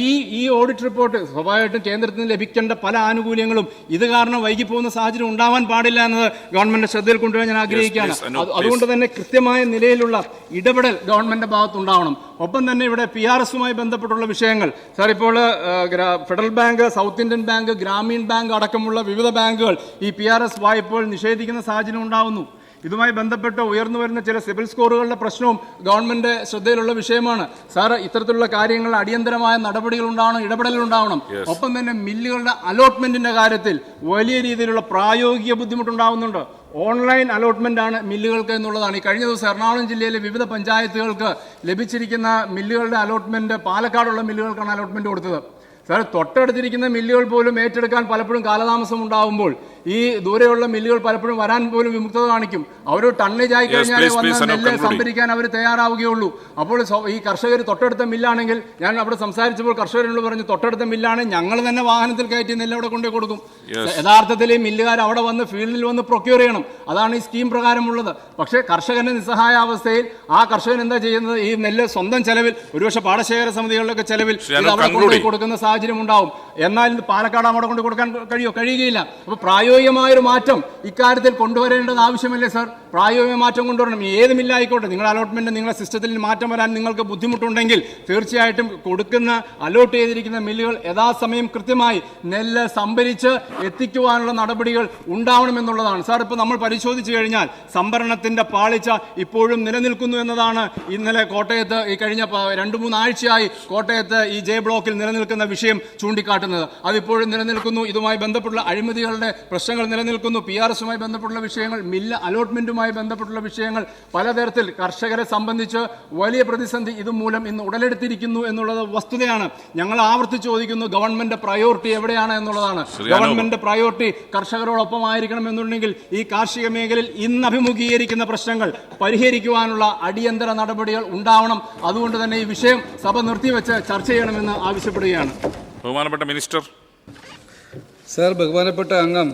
ഈ ഓഡിറ്റ് റിപ്പോർട്ട് സ്വാഭാവികമായിട്ടും കേന്ദ്രത്തിന് ലഭിക്കേണ്ട പല ആനുകൂല്യങ്ങളും ഇത് കാരണം വൈകിപ്പോകുന്ന സാഹചര്യം ഉണ്ടാവാൻ പാടില്ല എന്നത് ഗവൺമെന്റ് ശ്രദ്ധയിൽ കൊണ്ടുവരാൻ ഞാൻ ആഗ്രഹിക്കുകയാണ്. അതുകൊണ്ട് തന്നെ കൃത്യമായ നിലയിലുള്ള ഇടപെടൽ ഗവൺമെന്റിന്റെ ഭാഗത്തുണ്ടാവണം. ഒപ്പം തന്നെ ഇവിടെ PRSുമായി ബന്ധപ്പെട്ടുള്ള വിഷയങ്ങൾ സാർ, ഇപ്പോൾ ഫെഡറൽ ബാങ്ക്, സൗത്ത് ഇന്ത്യൻ ബാങ്ക്, ഗ്രാമീൺ ബാങ്ക് അടക്കമുള്ള വിവിധ ബാങ്കുകൾ ഈ PRS വായ്പകൾ നിഷേധിക്കുന്ന സാഹചര്യം ഉണ്ടാവുന്നു. ഇതുമായി ബന്ധപ്പെട്ട് ഉയർന്നു വരുന്ന ചില സിബിൽ സ്കോറുകളുടെ പ്രശ്നവും ഗവൺമെന്റ് ശ്രദ്ധയിലുള്ള വിഷയമാണ്. സാർ, ഇത്തരത്തിലുള്ള കാര്യങ്ങൾ അടിയന്തരമായ നടപടികൾ ഉണ്ടാവണം, ഇടപെടലുണ്ടാവണം. ഒപ്പം തന്നെ മില്ലുകളുടെ അലോട്ട്മെന്റിന്റെ കാര്യത്തിൽ വലിയ രീതിയിലുള്ള പ്രായോഗിക ബുദ്ധിമുട്ടുണ്ടാവുന്നുണ്ട്. ഓൺലൈൻ അലോട്ട്മെന്റ് ആണ് മില്ലുകൾക്ക് എന്നുള്ളതാണ്. ഈ കഴിഞ്ഞ ദിവസം എറണാകുളം ജില്ലയിലെ വിവിധ പഞ്ചായത്തുകൾക്ക് ലഭിച്ചിരിക്കുന്ന മില്ലുകളുടെ അലോട്ട്മെന്റ്, പാലക്കാടുള്ള മില്ലുകൾക്കാണ് അലോട്ട്മെന്റ് കൊടുത്തത്. സാർ, തൊട്ടടുത്തിരിക്കുന്ന മില്ലുകൾ പോലും ഏറ്റെടുക്കാൻ പലപ്പോഴും കാലതാമസം ഉണ്ടാവുമ്പോൾ ഈ ദൂരെയുള്ള മില്ലുകൾ പലപ്പോഴും വരാൻ പോലും വിമുക്തത കാണിക്കും. അവർ ടണ്ണേജ് ആയി കഴിഞ്ഞാൽ വന്ന് നെല്ല് സംഭരിക്കാൻ അവർ തയ്യാറാവുകയുള്ളൂ. അപ്പോൾ ഈ കർഷകർ തൊട്ടടുത്ത മില്ലാണെങ്കിൽ, ഞാൻ അവിടെ സംസാരിച്ചപ്പോൾ കർഷകരോട് പറഞ്ഞു, തൊട്ടടുത്ത മില്ലാണ്, ഞങ്ങൾ തന്നെ വാഹനത്തിൽ കയറ്റി നെല്ല് അവിടെ കൊണ്ടു കൊടുക്കും. യഥാർത്ഥത്തിൽ ഈ മില്ലുകാർ അവിടെ വന്ന് ഫീൽഡിൽ വന്ന് പ്രൊക്യൂർ ചെയ്യണം. അതാണ് ഈ സ്കീം പ്രകാരമുള്ളത്. പക്ഷേ കർഷകന്റെ നിസ്സഹായാവസ്ഥയിൽ ആ കർഷകൻ എന്താ ചെയ്യുന്നത്? ഈ നെല്ല് സ്വന്തം ചെലവിൽ, ഒരുപക്ഷെ പാടശേഖര സമിതികളുടെ ചെലവിൽ അവിടെ കൊണ്ടുപോയി കൊടുക്കുന്ന സാഹചര്യം ഉണ്ടാവും. എന്നാൽ പാലക്കാട് അവിടെ കൊണ്ട് കൊടുക്കാൻ കഴിയുകയില്ല. അപ്പോൾ പ്രായോഗികമായൊരു മാറ്റം ഇക്കാര്യത്തിൽ കൊണ്ടുവരേണ്ടത് ആവശ്യമല്ലേ സാർ? പ്രായോഗിക മാറ്റം കൊണ്ടുവരണം. ഏത് മില്ലായിക്കോട്ടെ, നിങ്ങളുടെ അലോട്ട്മെന്റ്, നിങ്ങളുടെ സിസ്റ്റത്തിൽ മാറ്റം വരാൻ നിങ്ങൾക്ക് ബുദ്ധിമുട്ടുണ്ടെങ്കിൽ തീർച്ചയായിട്ടും കൊടുക്കുന്ന അലോട്ട് ചെയ്തിരിക്കുന്ന മില്ലുകൾ യഥാസമയം കൃത്യമായി നെല്ല് സംഭരിച്ച് എത്തിക്കുവാനുള്ള നടപടികൾ ഉണ്ടാവണമെന്നുള്ളതാണ് സാർ. ഇപ്പോൾ നമ്മൾ പരിശോധിച്ചു കഴിഞ്ഞാൽ സംഭരണത്തിന്റെ പാളിച്ച ഇപ്പോഴും നിലനിൽക്കുന്നു എന്നതാണ് ഇന്നലെ കോട്ടയത്ത് ഈ കഴിഞ്ഞ 2-3 ആഴ്ചയായി കോട്ടയത്ത് ഈ ജെ ബ്ലോക്കിൽ നിലനിൽക്കുന്ന വിഷയം ചൂണ്ടിക്കാട്ടുന്നത്. അതിപ്പോഴും നിലനിൽക്കുന്നു. ഇതുമായി ബന്ധപ്പെട്ടുള്ള അഴിമതികളുടെ പ്രശ്നങ്ങൾ നിലനിൽക്കുന്നു. PRSുമായി ബന്ധപ്പെട്ടുള്ള വിഷയങ്ങൾ, മില്ല് അലോട്ട്മെന്റുമായി ബന്ധപ്പെട്ടുള്ള വിഷയങ്ങൾ, പലതരത്തിൽ കർഷകരെ സംബന്ധിച്ച് വലിയ പ്രതിസന്ധി ഇതുമൂലം ഇന്ന് ഉടലെടുത്തിരിക്കുന്നു എന്നുള്ളത് വസ്തുതയാണ്. ഞങ്ങൾ ആവർത്തിച്ച് ചോദിക്കുന്നു, ഗവൺമെന്റ് പ്രയോറിറ്റി എവിടെയാണ് എന്നുള്ളതാണ്. ഗവൺമെന്റ് പ്രയോറിറ്റി കർഷകരോടൊപ്പം ആയിരിക്കണം എന്നുണ്ടെങ്കിൽ ഈ കാർഷിക മേഖലയിൽ ഇന്ന് അഭിമുഖീകരിക്കുന്ന പ്രശ്നങ്ങൾ പരിഹരിക്കുവാനുള്ള അടിയന്തര നടപടികൾ ഉണ്ടാവണം. അതുകൊണ്ട് തന്നെ ഈ വിഷയം സഭ നിർത്തിവെച്ച് ചർച്ച ചെയ്യണമെന്ന് ആവശ്യപ്പെടുകയാണ്. ബഹുമാനപ്പെട്ട മിനിസ്റ്റർ. സാർ, ബഹുമാനപ്പെട്ട അംഗം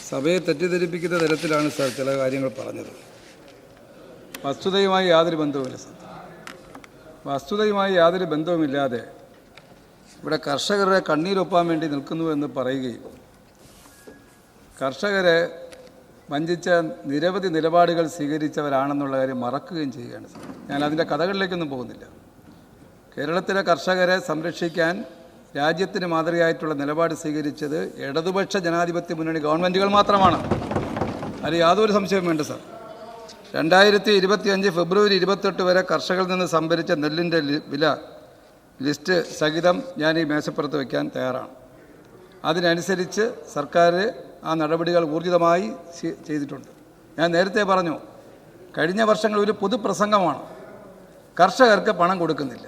സഭയെ തെറ്റിദ്ധരിപ്പിക്കുന്ന തരത്തിലാണ് സാർ ചില കാര്യങ്ങൾ പറഞ്ഞത്. വസ്തുതയുമായി യാതൊരു ബന്ധവുമില്ല സാർ. വസ്തുതയുമായി യാതൊരു ബന്ധവുമില്ലാതെ ഇവിടെ കർഷകരുടെ കണ്ണീരൊപ്പാൻ വേണ്ടി നിൽക്കുന്നു എന്ന് പറയുകയും കർഷകരെ വഞ്ചിച്ച നിരവധി നിലപാടുകൾ സ്വീകരിച്ചവരാണെന്നുള്ള കാര്യം മറക്കുകയും ചെയ്യുകയാണ് സാർ. ഞാൻ അതിൻ്റെ കഥകളിലേക്കൊന്നും പോകുന്നില്ല. കേരളത്തിലെ കർഷകരെ സംരക്ഷിക്കാൻ രാജ്യത്തിന് മാതൃകയായിട്ടുള്ള നിലപാട് സ്വീകരിച്ചത് ഇടതുപക്ഷ ജനാധിപത്യ മുന്നണി ഗവൺമെൻറ്റുകൾ മാത്രമാണ്. അതിൽ യാതൊരു സംശയവും വേണ്ട സാർ. 2025 ഫെബ്രുവരി 28 വരെ കർഷകരിൽ നിന്ന് സംഭരിച്ച നെല്ലിൻ്റെ വില ലിസ്റ്റ് സഹിതം ഞാൻ ഈ മേശപ്പുറത്ത് വയ്ക്കാൻ തയ്യാറാണ്. അതിനനുസരിച്ച് സർക്കാർ ആ നടപടികൾ ഊർജിതമായി ചെയ്തിട്ടുണ്ട്. ഞാൻ നേരത്തെ പറഞ്ഞു, കഴിഞ്ഞ വർഷങ്ങൾ ഒരു പൊതുപ്രസംഗമാണ്, കർഷകർക്ക് പണം കൊടുക്കുന്നില്ല,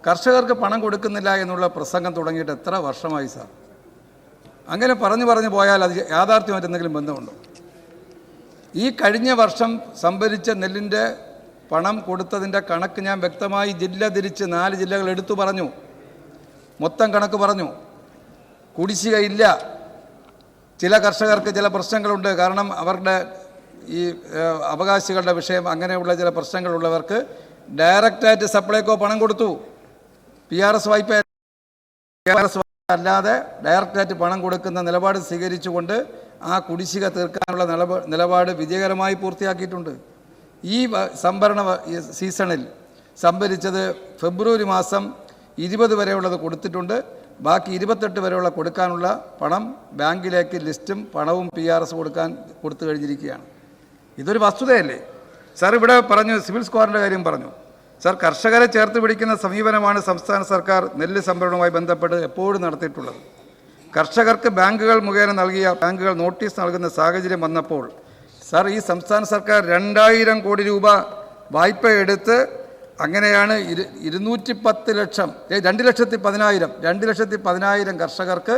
കർഷകർക്ക് പണം കൊടുക്കുന്നില്ല എന്നുള്ള പ്രസംഗം തുടങ്ങിയിട്ട് എത്ര വർഷമായി സാർ? അങ്ങനെ പറഞ്ഞു പോയാൽ അത് യാഥാർത്ഥ്യമായിട്ട് എന്തെങ്കിലും ബന്ധമുണ്ടോ? ഈ കഴിഞ്ഞ വർഷം സംഭരിച്ച നെല്ലിൻ്റെ പണം കൊടുത്തതിൻ്റെ കണക്ക് ഞാൻ വ്യക്തമായി ജില്ല തിരിച്ച് 4 ജില്ലകൾ എടുത്തു പറഞ്ഞു. മൊത്തം കണക്ക് പറഞ്ഞു. കുടിശ്ശികയില്ല. ചില കർഷകർക്ക് ചില പ്രശ്നങ്ങളുണ്ട്. കാരണം അവരുടെ ഈ അവകാശികളുടെ വിഷയം, അങ്ങനെയുള്ള ചില പ്രശ്നങ്ങളുള്ളവർക്ക് ഡയറക്റ്റായിട്ട് സപ്ലൈകോ പണം കൊടുത്തു. PRS വായ്പ അല്ലാതെ ഡയറക്റ്റായിട്ട് പണം കൊടുക്കുന്ന നിലപാട് സ്വീകരിച്ചുകൊണ്ട് ആ കുടിശ്ശിക തീർക്കാനുള്ള നിലപാട് വിജയകരമായി പൂർത്തിയാക്കിയിട്ടുണ്ട്. ഈ സംഭരണ സീസണിൽ സംഭരിച്ചത് ഫെബ്രുവരി മാസം 20 വരെയുള്ളത് കൊടുത്തിട്ടുണ്ട്. ബാക്കി 28 വരെയുള്ള കൊടുക്കാനുള്ള പണം ബാങ്കിലേക്ക് ലിസ്റ്റും പണവും PRS കൊടുത്തു കഴിഞ്ഞിരിക്കുകയാണ്. ഇതൊരു വസ്തുതയല്ലേ സാർ? ഇവിടെ പറഞ്ഞു, സിവിൽ സ്കോറിൻ്റെ കാര്യം പറഞ്ഞു സാർ. കർഷകരെ ചേർത്ത് പിടിക്കുന്ന സമീപനമാണ് സംസ്ഥാന സർക്കാർ നെല്ല് സംഭരണവുമായി ബന്ധപ്പെട്ട് എപ്പോഴും നടത്തിയിട്ടുള്ളത്. കർഷകർക്ക് ബാങ്കുകൾ മുഖേന ബാങ്കുകൾ നോട്ടീസ് നൽകുന്ന സാഹചര്യം വന്നപ്പോൾ സാർ, ഈ സംസ്ഥാന സർക്കാർ 2000 കോടി രൂപ വായ്പ എടുത്ത് അങ്ങനെയാണ് 210 ലക്ഷം 2,10,000 കർഷകർക്ക്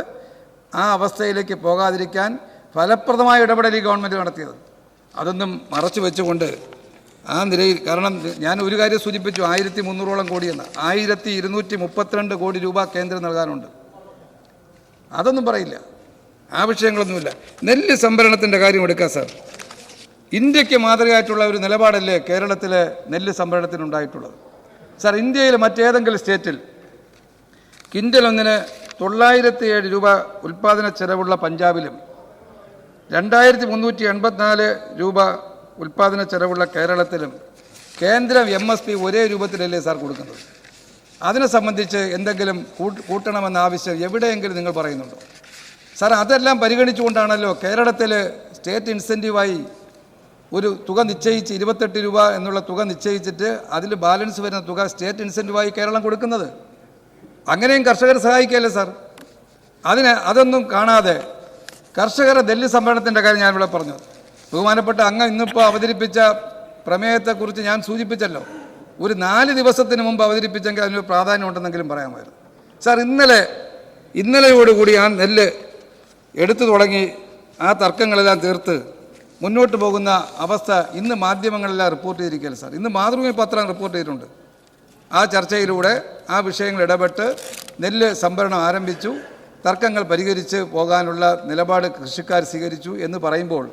ആ അവസ്ഥയിലേക്ക് പോകാതിരിക്കാൻ ഫലപ്രദമായ ഇടപെടൽ ഈ ഗവൺമെൻറ് നടത്തിയത്. അതൊന്നും മറച്ചു വെച്ചുകൊണ്ട് ആ നിലയിൽ, കാരണം ഞാൻ ഒരു കാര്യം സൂചിപ്പിച്ചു, 1300ഓളം കോടിയെന്ന്, 1232 കോടി രൂപ കേന്ദ്രം നൽകാനുണ്ട്. അതൊന്നും പറയില്ല, ആ വിഷയങ്ങളൊന്നുമില്ല. നെല്ല് സംഭരണത്തിൻ്റെ കാര്യം എടുക്കാം സാർ. ഇന്ത്യക്ക് മാതൃകയായിട്ടുള്ള ഒരു നിലപാടല്ലേ കേരളത്തിലെ നെല്ല് സംഭരണത്തിനുണ്ടായിട്ടുള്ളത് സാർ? ഇന്ത്യയിൽ മറ്റേതെങ്കിലും സ്റ്റേറ്റിൽ കിൻഡൽ ഒന്നിന് 907 രൂപ ഉൽപ്പാദന ചെലവുള്ള പഞ്ചാബിലും 2384 രൂപ ഉൽപ്പാദന ചെലവുള്ള കേരളത്തിലും കേന്ദ്രം MSP ഒരേ രൂപത്തിലല്ലേ സാർ കൊടുക്കുന്നത്? അതിനെ സംബന്ധിച്ച് എന്തെങ്കിലും കൂട്ടണമെന്ന ആവശ്യം എവിടെയെങ്കിലും നിങ്ങൾ പറയുന്നുണ്ടോ സാർ? അതെല്ലാം പരിഗണിച്ചുകൊണ്ടാണല്ലോ കേരളത്തിൽ സ്റ്റേറ്റ് ഇൻസെൻറ്റീവായി ഒരു തുക നിശ്ചയിച്ച് 28 രൂപ എന്നുള്ള തുക നിശ്ചയിച്ചിട്ട് അതിൽ ബാലൻസ് വരുന്ന തുക സ്റ്റേറ്റ് ഇൻസെൻറ്റീവായി കേരളം കൊടുക്കുന്നത്. അങ്ങനെയും കർഷകരെ സഹായിക്കുകയല്ലേ സാർ? അതൊന്നും കാണാതെ കർഷകരെ നെല്ല് സംഭരണത്തിൻ്റെ കാര്യം ഞാനിവിടെ പറഞ്ഞു. ബഹുമാനപ്പെട്ട അങ്ങ് ഇന്നിപ്പോൾ അവതരിപ്പിച്ച പ്രമേയത്തെക്കുറിച്ച് ഞാൻ സൂചിപ്പിച്ചല്ലോ. ഒരു 4 ദിവസത്തിന് മുമ്പ് അവതരിപ്പിച്ചെങ്കിൽ അതിനൊരു പ്രാധാന്യം ഉണ്ടെന്നെങ്കിലും പറയാമായിരുന്നു സാർ. ഇന്നലെയോടുകൂടി ആ നെല്ല് എടുത്തു തുടങ്ങി ആ തർക്കങ്ങളെല്ലാം തീർത്ത് മുന്നോട്ട് പോകുന്ന അവസ്ഥ ഇന്ന് മാധ്യമങ്ങളെല്ലാം റിപ്പോർട്ട് ചെയ്തിരിക്കുകയല്ല സാർ. ഇന്ന് മാതൃഭൂമി പത്രം റിപ്പോർട്ട് ചെയ്തിട്ടുണ്ട്. ആ ചർച്ചയിലൂടെ ആ വിഷയങ്ങൾ ഇടപെട്ട് നെല്ല് സംഭരണം ആരംഭിച്ചു, തർക്കങ്ങൾ പരിഹരിച്ച് പോകാനുള്ള നിലപാട് കൃഷിക്കാർ സ്വീകരിച്ചു എന്ന് പറയുമ്പോൾ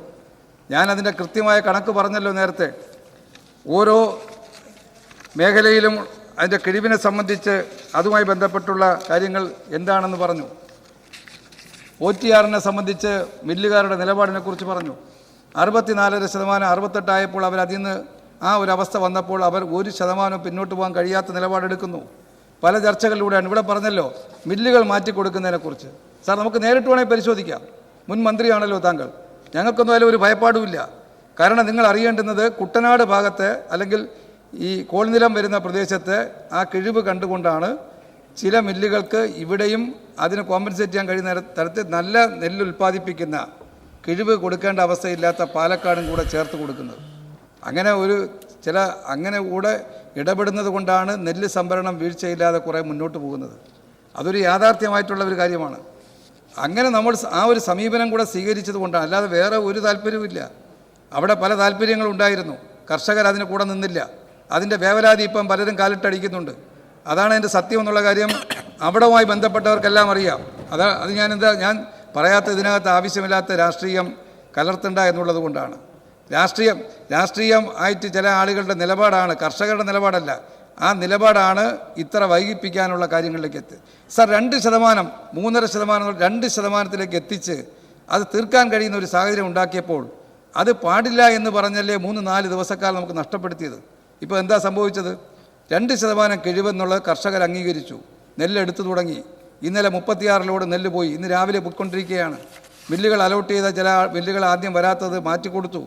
ഞാനതിൻ്റെ കൃത്യമായ കണക്ക് പറഞ്ഞല്ലോ നേരത്തെ. ഓരോ മേഖലയിലും അതിൻ്റെ കിഴിവിനെ സംബന്ധിച്ച് അതുമായി ബന്ധപ്പെട്ടുള്ള കാര്യങ്ങൾ എന്താണെന്ന് പറഞ്ഞു. OTR സംബന്ധിച്ച് മില്ലുകാരുടെ നിലപാടിനെക്കുറിച്ച് പറഞ്ഞു. 64% 68 ആയപ്പോൾ അവർ അതിൽ നിന്ന് ആ ഒരു അവസ്ഥ വന്നപ്പോൾ അവർ 1% പിന്നോട്ട് പോകാൻ കഴിയാത്ത നിലപാടെടുക്കുന്നു. പല ചർച്ചകളിലൂടെയാണ്. ഇവിടെ പറഞ്ഞല്ലോ മില്ലുകൾ മാറ്റിക്കൊടുക്കുന്നതിനെക്കുറിച്ച്. സാർ, നമുക്ക് നേരിട്ട് വേണമെങ്കിൽ പരിശോധിക്കാം. മുൻ മന്ത്രിയാണല്ലോ താങ്കൾ. ഞങ്ങൾക്കൊന്നും അതിൽ ഒരു ഭയപ്പാടുമില്ല. കാരണം നിങ്ങൾ അറിയേണ്ടുന്നത് കുട്ടനാട് ഭാഗത്തെ അല്ലെങ്കിൽ ഈ കോൾനിലം വരുന്ന പ്രദേശത്തെ ആ കിഴിവ് കണ്ടുകൊണ്ടാണ് ചില മില്ലുകൾക്ക് ഇവിടെയും അതിന് കോമ്പൻസേറ്റ് ചെയ്യാൻ കഴിയുന്ന തരത്തിൽ നല്ല നെല്ല് ഉൽപ്പാദിപ്പിക്കുന്ന കിഴിവ് കൊടുക്കേണ്ട അവസ്ഥയില്ലാത്ത പാലക്കാടും കൂടെ ചേർത്ത് കൊടുക്കുന്നത്. അങ്ങനെ അങ്ങനെ കൂടെ ഇടപെടുന്നത് കൊണ്ടാണ് നെല്ല് സംഭരണം വീഴ്ചയില്ലാതെ കുറേ മുന്നോട്ട് പോകുന്നത്. അതൊരു യാഥാർത്ഥ്യമായിട്ടുള്ള ഒരു കാര്യമാണ്. അങ്ങനെ നമ്മൾ ആ ഒരു സമീപനം കൂടെ സ്വീകരിച്ചത് കൊണ്ടാണ്, അല്ലാതെ വേറെ ഒരു താല്പര്യവുമില്ല. അവിടെ പല താല്പര്യങ്ങളുണ്ടായിരുന്നു. കർഷകർ അതിന് കൂടെ നിന്നില്ല. അതിൻ്റെ വേവലാതി ഇപ്പം പലരും കാലിട്ടടിക്കുന്നുണ്ട്. അതാണ് അതിൻ്റെ സത്യം എന്നുള്ള കാര്യം അവിടവുമായി ബന്ധപ്പെട്ടവർക്കെല്ലാം അറിയാം. അത് ഞാൻ പറയാത്ത ഇതിനകത്ത് ആവശ്യമില്ലാത്ത രാഷ്ട്രീയം കലർത്തണ്ട എന്നുള്ളത് കൊണ്ടാണ്. രാഷ്ട്രീയം ആയിട്ട് ചില ആളുകളുടെ നിലപാടാണ്, കർഷകരുടെ നിലപാടല്ല. ആ നിലപാടാണ് ഇത്ര വൈകിപ്പിക്കാനുള്ള കാര്യങ്ങളിലേക്ക് എത്തി. സാർ, 2%, 3.5%, 2%ത്തിലേക്ക് എത്തിച്ച് അത് തീർക്കാൻ കഴിയുന്ന ഒരു സാഹചര്യം ഉണ്ടാക്കിയപ്പോൾ അത് പാടില്ല എന്ന് പറഞ്ഞല്ലേ 3-4 ദിവസക്കാലം നമുക്ക് നഷ്ടപ്പെടുത്തിയത്. ഇപ്പോൾ എന്താ സംഭവിച്ചത്? 2% കിഴിവെന്നുള്ളത് കർഷകർ അംഗീകരിച്ചു. നെല്ലെടുത്തു തുടങ്ങി. ഇന്നലെ 36 ലോഡ് നെല്ല് പോയി. ഇന്ന് രാവിലെ പോയിക്കൊണ്ടിരിക്കുകയാണ്. മില്ലുകൾ അലോട്ട് ചെയ്ത ചില മില്ലുകൾ ആദ്യം വരാത്തത് മാറ്റിക്കൊടുത്തു.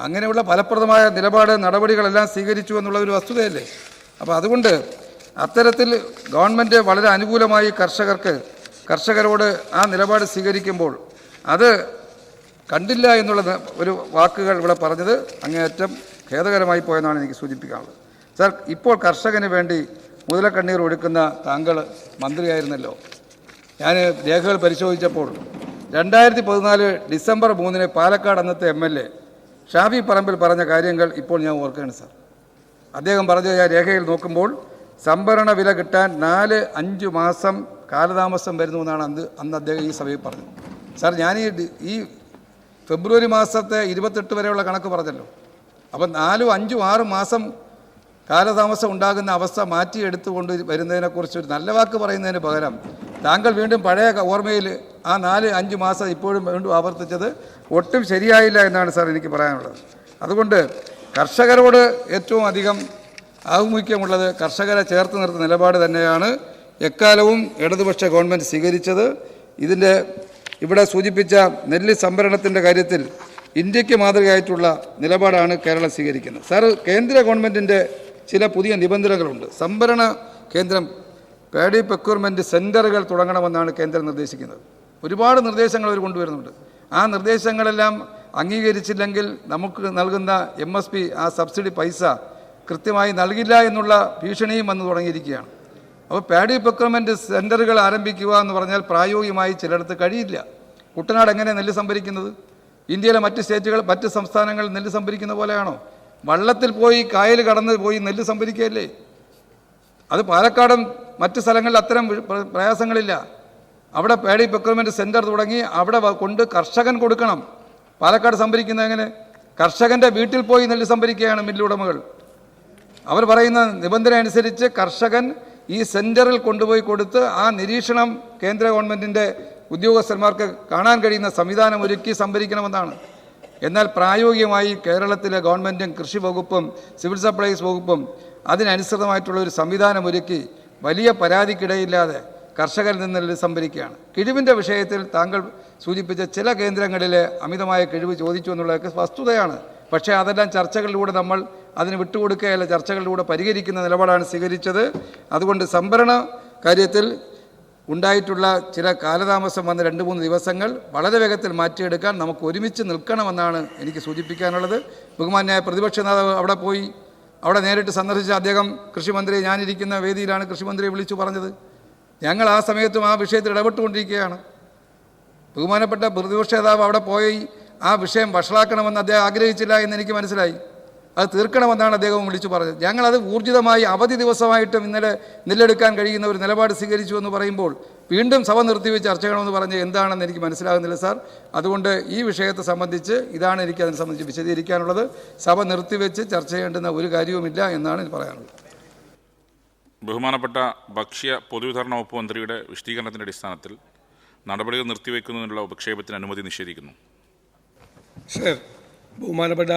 അങ്ങനെയുള്ള ഫലപ്രദമായ നടപടികളെല്ലാം സ്വീകരിച്ചു എന്നുള്ള ഒരു വസ്തുതയല്ലേ. അപ്പോൾ അതുകൊണ്ട് അത്തരത്തിൽ ഗവൺമെൻറ് വളരെ അനുകൂലമായി കർഷകരോട് ആ നിലപാട് സ്വീകരിക്കുമ്പോൾ അത് കണ്ടില്ല എന്നുള്ള ഒരു വാക്കുകൾ ഇവിടെ പറഞ്ഞത് അങ്ങേയറ്റം ഖേദകരമായി പോയെന്നാണ് എനിക്ക് സൂചിപ്പിക്കാനുള്ളത്. സാർ, ഇപ്പോൾ കർഷകന് വേണ്ടി മുതലക്കണ്ണീർ ഒഴുക്കുന്ന താങ്കൾ മന്ത്രിയായിരുന്നല്ലോ. ഞാൻ രേഖകൾ പരിശോധിച്ചപ്പോൾ 2014 ഡിസംബർ 3 പാലക്കാട് അന്നത്തെ MLA ഷാഫി പറമ്പിൽ പറഞ്ഞ കാര്യങ്ങൾ ഇപ്പോൾ ഞാൻ ഓർക്കുകയാണ് സാർ. അദ്ദേഹം പറഞ്ഞ രേഖയിൽ നോക്കുമ്പോൾ സംഭരണ വില കിട്ടാൻ 4-5 മാസം കാലതാമസം വരുന്നു എന്നാണ് അന്ന് അദ്ദേഹം ഈ സഭയിൽ പറഞ്ഞത്. സാർ, ഞാൻ ഈ ഫെബ്രുവരി മാസത്തെ 28 വരെയുള്ള കണക്ക് പറഞ്ഞല്ലോ. അപ്പം 4-5-6 മാസം കാലതാമസം ഉണ്ടാകുന്ന അവസ്ഥ മാറ്റിയെടുത്തുകൊണ്ട് വരുന്നതിനെക്കുറിച്ച് ഒരു നല്ല വാക്ക് പറയുന്നതിന് പകരം താങ്കൾ വീണ്ടും പഴയ ഓർമ്മയിൽ ആ 4-5 മാസം ഇപ്പോഴും വീണ്ടും ആവർത്തിച്ചത് ഒട്ടും ശരിയായില്ല എന്നാണ് സാർ എനിക്ക് പറയാനുള്ളത്. അതുകൊണ്ട് കർഷകരോട് ഏറ്റവും അധികം ആഭിമുഖ്യമുള്ളത് കർഷകരെ ചേർത്ത് നിർത്തുന്ന നിലപാട് തന്നെയാണ് എക്കാലവും ഇടതുപക്ഷ ഗവൺമെൻറ് സ്വീകരിച്ചത്. ഇവിടെ സൂചിപ്പിച്ച നെല്ല് സംഭരണത്തിൻ്റെ കാര്യത്തിൽ ഇന്ത്യക്ക് മാതൃകയായിട്ടുള്ള നിലപാടാണ് കേരളം സ്വീകരിക്കുന്നത്. സാർ, കേന്ദ്ര ഗവൺമെൻറ്റിൻ്റെ ചില പുതിയ നിബന്ധനകളുണ്ട്. സംഭരണ കേന്ദ്രം പാഡി പ്രൊക്യൂർമെൻറ്റ് സെൻറ്ററുകൾ തുടങ്ങണമെന്നാണ് കേന്ദ്രം നിർദ്ദേശിക്കുന്നത്. ഒരുപാട് നിർദ്ദേശങ്ങൾ അവർ കൊണ്ടുവരുന്നുണ്ട്. ആ നിർദ്ദേശങ്ങളെല്ലാം അംഗീകരിച്ചില്ലെങ്കിൽ നമുക്ക് നൽകുന്ന MSP ആ സബ്സിഡി പൈസ കൃത്യമായി നൽകില്ല എന്നുള്ള ഭീഷണിയും വന്നു തുടങ്ങിയിരിക്കുകയാണ്. അപ്പോൾ പാഡി പ്രൊക്യൂർമെൻറ്റ് സെൻറ്ററുകൾ ആരംഭിക്കുക എന്ന് പറഞ്ഞാൽ പ്രായോഗികമായി ചിലയിടത്ത് കഴിയില്ല. കുട്ടനാട് എങ്ങനെ നെല്ല് സംഭരിക്കുന്നത്? ഇന്ത്യയിലെ മറ്റ് സംസ്ഥാനങ്ങൾ നെല്ല് സംഭരിക്കുന്ന പോലെയാണോ? വള്ളത്തിൽ പോയി കായൽ കടന്ന് പോയി നെല്ല് സംഭരിക്കുകയല്ലേ? അത് പാലക്കാടും മറ്റ് സ്ഥലങ്ങളിൽ അത്തരം പ്രയാസങ്ങളില്ല. അവിടെ പാഡി പ്രൊക്യൂർമെൻറ്റ് സെൻറ്റർ തുടങ്ങി അവിടെ കൊണ്ട് കർഷകൻ കൊടുക്കണം. പാലക്കാട് സംഭരിക്കുന്നത് എങ്ങനെ? കർഷകൻ്റെ വീട്ടിൽ പോയി നെല്ല് സംഭരിക്കുകയാണ് മില്ലുടമകൾ. അവർ പറയുന്ന നിബന്ധന അനുസരിച്ച് കർഷകൻ ഈ സെൻറ്ററിൽ കൊണ്ടുപോയി കൊടുത്ത് ആ നിരീക്ഷണം കേന്ദ്ര ഗവൺമെൻറ്റിൻ്റെ ഉദ്യോഗസ്ഥന്മാർക്ക് കാണാൻ കഴിയുന്ന സംവിധാനം ഒരുക്കി സംഭരിക്കണമെന്നാണ്. എന്നാൽ പ്രായോഗികമായി കേരളത്തിലെ ഗവൺമെൻറ്റും കൃഷി വകുപ്പും സിവിൽ സപ്ലൈസ് വകുപ്പും അതിനനുസൃതമായിട്ടുള്ള ഒരു സംവിധാനം ഒരുക്കി വലിയ പരാതിക്കിടയില്ലാതെ കർഷകരിൽ നിന്ന് സംഭരിക്കുകയാണ്. കിഴിവിൻ്റെ വിഷയത്തിൽ താങ്കൾ സൂചിപ്പിച്ച ചില കേന്ദ്രങ്ങളിലെ അമിതമായ കിഴിവ് ചോദിച്ചു എന്നുള്ളതൊക്കെ വസ്തുതയാണ്. പക്ഷേ അതെല്ലാം ചർച്ചകളിലൂടെ നമ്മൾ അതിന് വിട്ടുകൊടുക്കുകയല്ല, ചർച്ചകളിലൂടെ പരിഹരിക്കുന്ന നിലപാടാണ് സ്വീകരിച്ചത്. അതുകൊണ്ട് സംഭരണ കാര്യത്തിൽ ഉണ്ടായിട്ടുള്ള ചില കാലതാമസം വന്ന 2-3 ദിവസങ്ങൾ വളരെ വേഗത്തിൽ മാറ്റിയെടുക്കാൻ നമുക്ക് ഒരുമിച്ച് നിൽക്കണമെന്നാണ് എനിക്ക് സൂചിപ്പിക്കാനുള്ളത്. ബഹുമാന്യായ പ്രതിപക്ഷ നേതാവ് അവിടെ പോയി, അവിടെ നേരിട്ട് സന്ദർശിച്ച അദ്ദേഹം കൃഷിമന്ത്രിയെ, ഞാനിരിക്കുന്ന വേദിയിലാണ് കൃഷിമന്ത്രിയെ വിളിച്ചു പറഞ്ഞത്. ഞങ്ങൾ ആ സമയത്തും ആ വിഷയത്തിൽ ഇടപെട്ടുകൊണ്ടിരിക്കുകയാണ്. ബഹുമാനപ്പെട്ട പ്രതിപക്ഷ നേതാവ് അവിടെ പോയി ആ വിഷയം വഷളാക്കണമെന്ന് അദ്ദേഹം ആഗ്രഹിച്ചില്ല എന്ന് എനിക്ക് മനസ്സിലായി. അത് തീർക്കണമെന്നാണ് അദ്ദേഹം വിളിച്ചു പറഞ്ഞത്. ഞങ്ങളത് ഊർജിതമായി അവധി ദിവസമായിട്ടും ഇന്നലെ നെല്ലെടുക്കാൻ കഴിയുന്ന ഒരു നിലപാട് സ്വീകരിച്ചു എന്ന് പറയുമ്പോൾ വീണ്ടും സഭ നിർത്തിവെച്ച് ചർച്ച ചെയ്യണമെന്ന് പറഞ്ഞ് എന്താണെന്ന് എനിക്ക് മനസ്സിലാകുന്നില്ല സാർ. അതുകൊണ്ട് ഈ വിഷയത്തെ സംബന്ധിച്ച് ഇതാണ് എനിക്ക് അതിനെ സംബന്ധിച്ച് വിശദീകരിക്കാനുള്ളത്. സഭ നിർത്തിവെച്ച് ചർച്ച ചെയ്യേണ്ടുന്ന ഒരു കാര്യവുമില്ല എന്നാണ് എനിക്ക് പറയാനുള്ളത്. ബഹുമാനപ്പെട്ട ഭക്ഷ്യ പൊതുവിതരണ വകുപ്പ് മന്ത്രിയുടെ വിശദീകരണത്തിൻ്റെ അടിസ്ഥാനത്തിൽ നടപടികൾ നിർത്തിവെക്കുന്നതിനുള്ള ഉപക്ഷേപത്തിന് അനുമതി നിഷേധിക്കുന്നു. സർ, ബഹുമാനപ്പെട്ട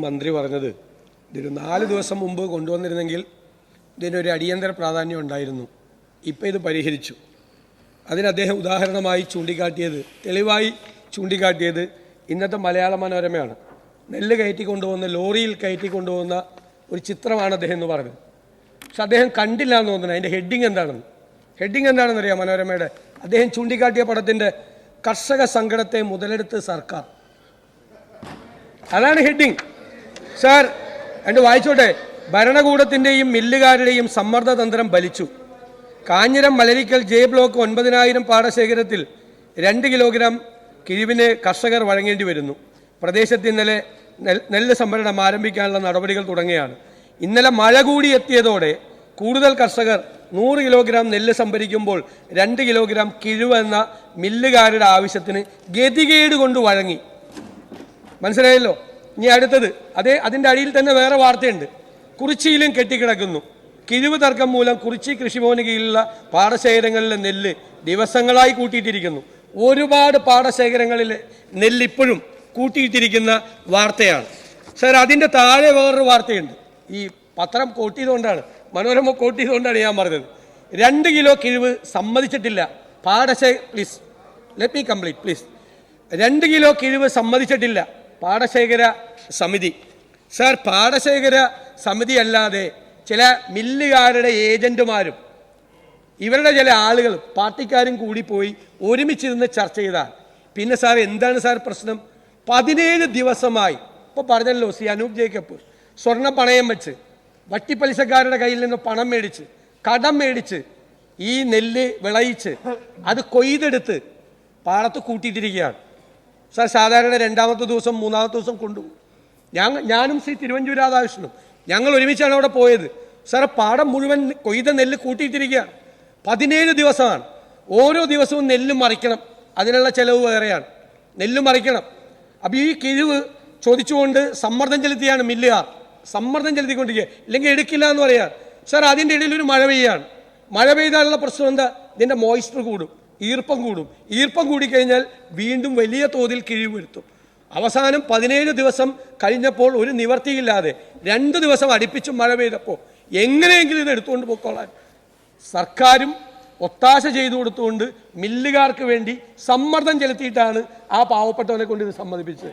മന്ത്രി പറഞ്ഞത് ഇതൊരു 4 ദിവസം മുമ്പ് കൊണ്ടുവന്നിരുന്നെങ്കിൽ ഇതിനൊരു അടിയന്തര പ്രാധാന്യം ഉണ്ടായിരുന്നു. ഇപ്പോൾ ഇത് പരിഹരിച്ചു. അതിന് അദ്ദേഹം ഉദാഹരണമായി ചൂണ്ടിക്കാട്ടിയത്, തെളിവായി ചൂണ്ടിക്കാട്ടിയത് ഇന്നത്തെ മലയാള മനോരമയാണ്. നെല്ല് കയറ്റിക്കൊണ്ടുപോകുന്ന ലോറിയിൽ കയറ്റിക്കൊണ്ടുപോകുന്ന ഒരു ചിത്രമാണ് അദ്ദേഹം എന്ന് പറഞ്ഞത്. പക്ഷെ അദ്ദേഹം കണ്ടില്ല എന്ന് തോന്നുന്നത്. അതിൻ്റെ ഹെഡിങ് എന്താണെന്നറിയാം മനോരമയുടെ? അദ്ദേഹം ചൂണ്ടിക്കാട്ടിയ പടത്തിൻ്റെ കർഷക സങ്കടത്തെ മുതലെടുത്ത് സർക്കാർ, അതാണ് ഹെഡിങ്. സാർ, എൻ്റെ വായിച്ചോട്ടെ. ഭരണകൂടത്തിൻ്റെയും മില്ലുകാരുടെയും സമ്മർദ്ദതന്ത്രം ബലിച്ചു. കാഞ്ഞിരം മലരിക്കൽ ജെ ബ്ലോക്ക് 9000 പാടശേഖരത്തിൽ 2 കിലോഗ്രാം കിഴിവിന് കർഷകർ വഴങ്ങേണ്ടി വരുന്നു. പ്രദേശത്ത് ഇന്നലെ നെല്ല് സംഭരണം ആരംഭിക്കാനുള്ള നടപടികൾ തുടങ്ങിയാണ്. ഇന്നലെ മഴ കൂടി എത്തിയതോടെ കൂടുതൽ കർഷകർ 100 കിലോഗ്രാം നെല്ല് സംഭരിക്കുമ്പോൾ 2 കിലോഗ്രാം കിഴിവ് എന്ന മില്ലുകാരുടെ ആവശ്യത്തിന് ഗതികേട് കൊണ്ട് വഴങ്ങി. മനസ്സിലായല്ലോ? ഇനി അടുത്തത്, അതിൻ്റെ അടിയിൽ തന്നെ വേറെ വാർത്തയുണ്ട്. കുറിച്ചിയിലും കെട്ടിക്കിടക്കുന്നു. കിഴിവ് തർക്കം മൂലം കുറിച്ചി കൃഷിഭവന് കീഴിലുള്ള പാടശേഖരങ്ങളിലെ നെല്ല് ദിവസങ്ങളായി കൂട്ടിയിട്ടിരിക്കുന്നു. ഒരുപാട് പാടശേഖരങ്ങളിലെ നെല്ല് ഇപ്പോഴും കൂട്ടിയിട്ടിരിക്കുന്ന വാർത്തയാണ്. സാർ, അതിൻ്റെ താഴെ വേറൊരു വാർത്തയുണ്ട്. ഈ പത്രം കോട്ട് ചെയ്തുകൊണ്ടാണ്, മനോരമ കോട്ട് ചെയ്തുകൊണ്ടാണ് ഞാൻ പറഞ്ഞത്. 2 കിലോ കിഴിവ് സമ്മതിച്ചിട്ടില്ല please let me complete please. 2 kilo കിഴിവ് സമ്മതിച്ചിട്ടില്ല പാടശേഖര സമിതി. സാർ, പാടശേഖര സമിതി അല്ലാതെ ചില മില്ലുകാരുടെ ഏജന്റുമാരും ഇവരുടെ ചില ആളുകൾ പാർട്ടിക്കാരും കൂടി പോയി ഒരുമിച്ചിരുന്ന് ചർച്ച ചെയ്താൽ പിന്നെ സാർ എന്താണ് സാർ പ്രശ്നം? 17 ദിവസമായി, ഇപ്പോൾ പറഞ്ഞല്ലോ, അനൂപ് ജേക്കബ് സ്വർണ്ണ പണയം വെച്ച് വട്ടിപ്പലിശക്കാരുടെ കയ്യിൽ നിന്ന് പണം മേടിച്ച് കടം മേടിച്ച് ഈ നെല്ല് വിളയിച്ച് അത് കൊയ്തെടുത്ത് പാടത്ത് കൂട്ടിയിട്ടിരിക്കുകയാണ്. സാർ, സാധാരണ 2ാമത്തെ ദിവസം 3ാമത്തെ ദിവസം കൊണ്ടുപോകും. ഞാനും ശ്രീ തിരുവഞ്ചൂർ രാധാകൃഷ്ണനും ഞങ്ങൾ ഒരുമിച്ചാണ് അവിടെ പോയത്. സാർ, പാടം മുഴുവൻ കൊയ്ത നെല്ല് കൂട്ടിയിട്ടിരിക്കുകയാണ്. 17 ദിവസമാണ്. ഓരോ ദിവസവും നെല്ല് മറിക്കണം. അതിനുള്ള ചിലവ് വേറെയാണ്. നെല്ല് മറിക്കണം. അപ്പോൾ ഈ കിഴിവ് ചോദിച്ചുകൊണ്ട് സമ്മർദ്ദം ചെലുത്തിയാണ് മില്ലുകാർ. സമ്മർദ്ദം ചെലുത്തിക്കൊണ്ടിരിക്കുക, ഇല്ലെങ്കിൽ എടുക്കില്ല എന്ന് പറയാം. സാർ, അതിൻ്റെ ഇടയിൽ ഒരു മഴ പെയ്യാണ്. മഴ പെയ്താലുള്ള പ്രശ്നം എന്താ? ഇതിൻ്റെ മോയ്സ്ചർ കൂടും, ഈർപ്പം കൂടും. ഈർപ്പം കൂടിക്കഴിഞ്ഞാൽ വീണ്ടും വലിയ തോതിൽ കിഴിവ് വരുത്തും. അവസാനം 17 ദിവസം കഴിഞ്ഞപ്പോൾ ഒരു നിവർത്തിയില്ലാതെ 2 ദിവസം അടുപ്പിച്ചും മഴ പെയ്തപ്പോൾ എങ്ങനെയെങ്കിലും ഇത് എടുത്തുകൊണ്ട് പോയിക്കൊള്ളാൻ സർക്കാരും ഒത്താശ ചെയ്തു കൊടുത്തുകൊണ്ട് മില്ലുകാർക്ക് വേണ്ടി സമ്മർദ്ദം ചെലുത്തിയിട്ടാണ് ആ പാവപ്പെട്ടവനെ കൊണ്ട് ഇത് സമ്മതിപ്പിച്ചത്.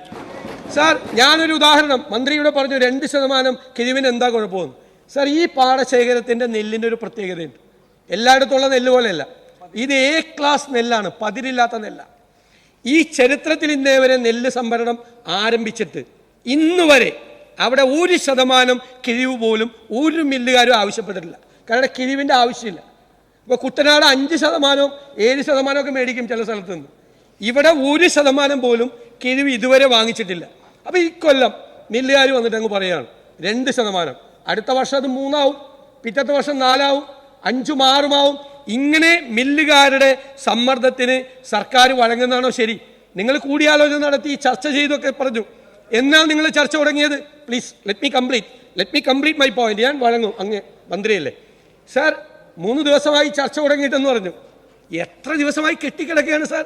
സാർ, ഞാനൊരു ഉദാഹരണം, മന്ത്രിയുടെ പറഞ്ഞു 2% കിഴിവിന് എന്താ കുഴപ്പമെന്ന്. സാർ, ഈ പാടശേഖരത്തിൻ്റെ നെല്ലിൻ്റെ ഒരു പ്രത്യേകതയുണ്ട്. എല്ലായിടത്തുള്ള നെല്ല് പോലെയല്ല. ഇത് A ക്ലാസ് നെല്ലാണ്, പതിരില്ലാത്ത നെല്ലാണ്. ഈ ചരിത്രത്തിൽ ഇന്നേ വരെ നെല്ല് സംഭരണം ആരംഭിച്ചിട്ട് ഇന്ന് വരെ അവിടെ 1% കിഴിവ് പോലും ഒരു മില്ലുകാരും ആവശ്യപ്പെട്ടിട്ടില്ല. കാരണം കിഴിവിൻ്റെ ആവശ്യമില്ല. ഇപ്പോൾ കുട്ടനാട് 5%, 7% ഒക്കെ മേടിക്കും ചില സ്ഥലത്ത് നിന്ന്. ഇവിടെ 1% പോലും കിഴിവ് ഇതുവരെ വാങ്ങിച്ചിട്ടില്ല. അപ്പോൾ ഈ കൊല്ലം മില്ലുകാർ വന്നിട്ട് അങ്ങ് പറയുകയാണ് 2%. അടുത്ത വർഷം അത് 3 ആവും, പിറ്റത്തെ വർഷം 4 ആവും, 5, 6 ആവും. ഇങ്ങനെ മില്ലുകാരുടെ സമ്മർദ്ദത്തിന് സർക്കാർ വഴങ്ങുന്നതാണോ ശരി? നിങ്ങൾ കൂടിയാലോചന നടത്തി ചർച്ച ചെയ്തൊക്കെ പറഞ്ഞു. എന്നാൽ നിങ്ങൾ ചർച്ച തുടങ്ങിയത്? Please let me complete my point. ഞാൻ വഴങ്ങും, അങ്ങ് മന്ത്രിയല്ലേ. സാർ, 3 ദിവസമായി ചർച്ച തുടങ്ങിയിട്ടെന്ന് പറഞ്ഞു. എത്ര ദിവസമായി കെട്ടിക്കിടക്കുകയാണ് സാർ?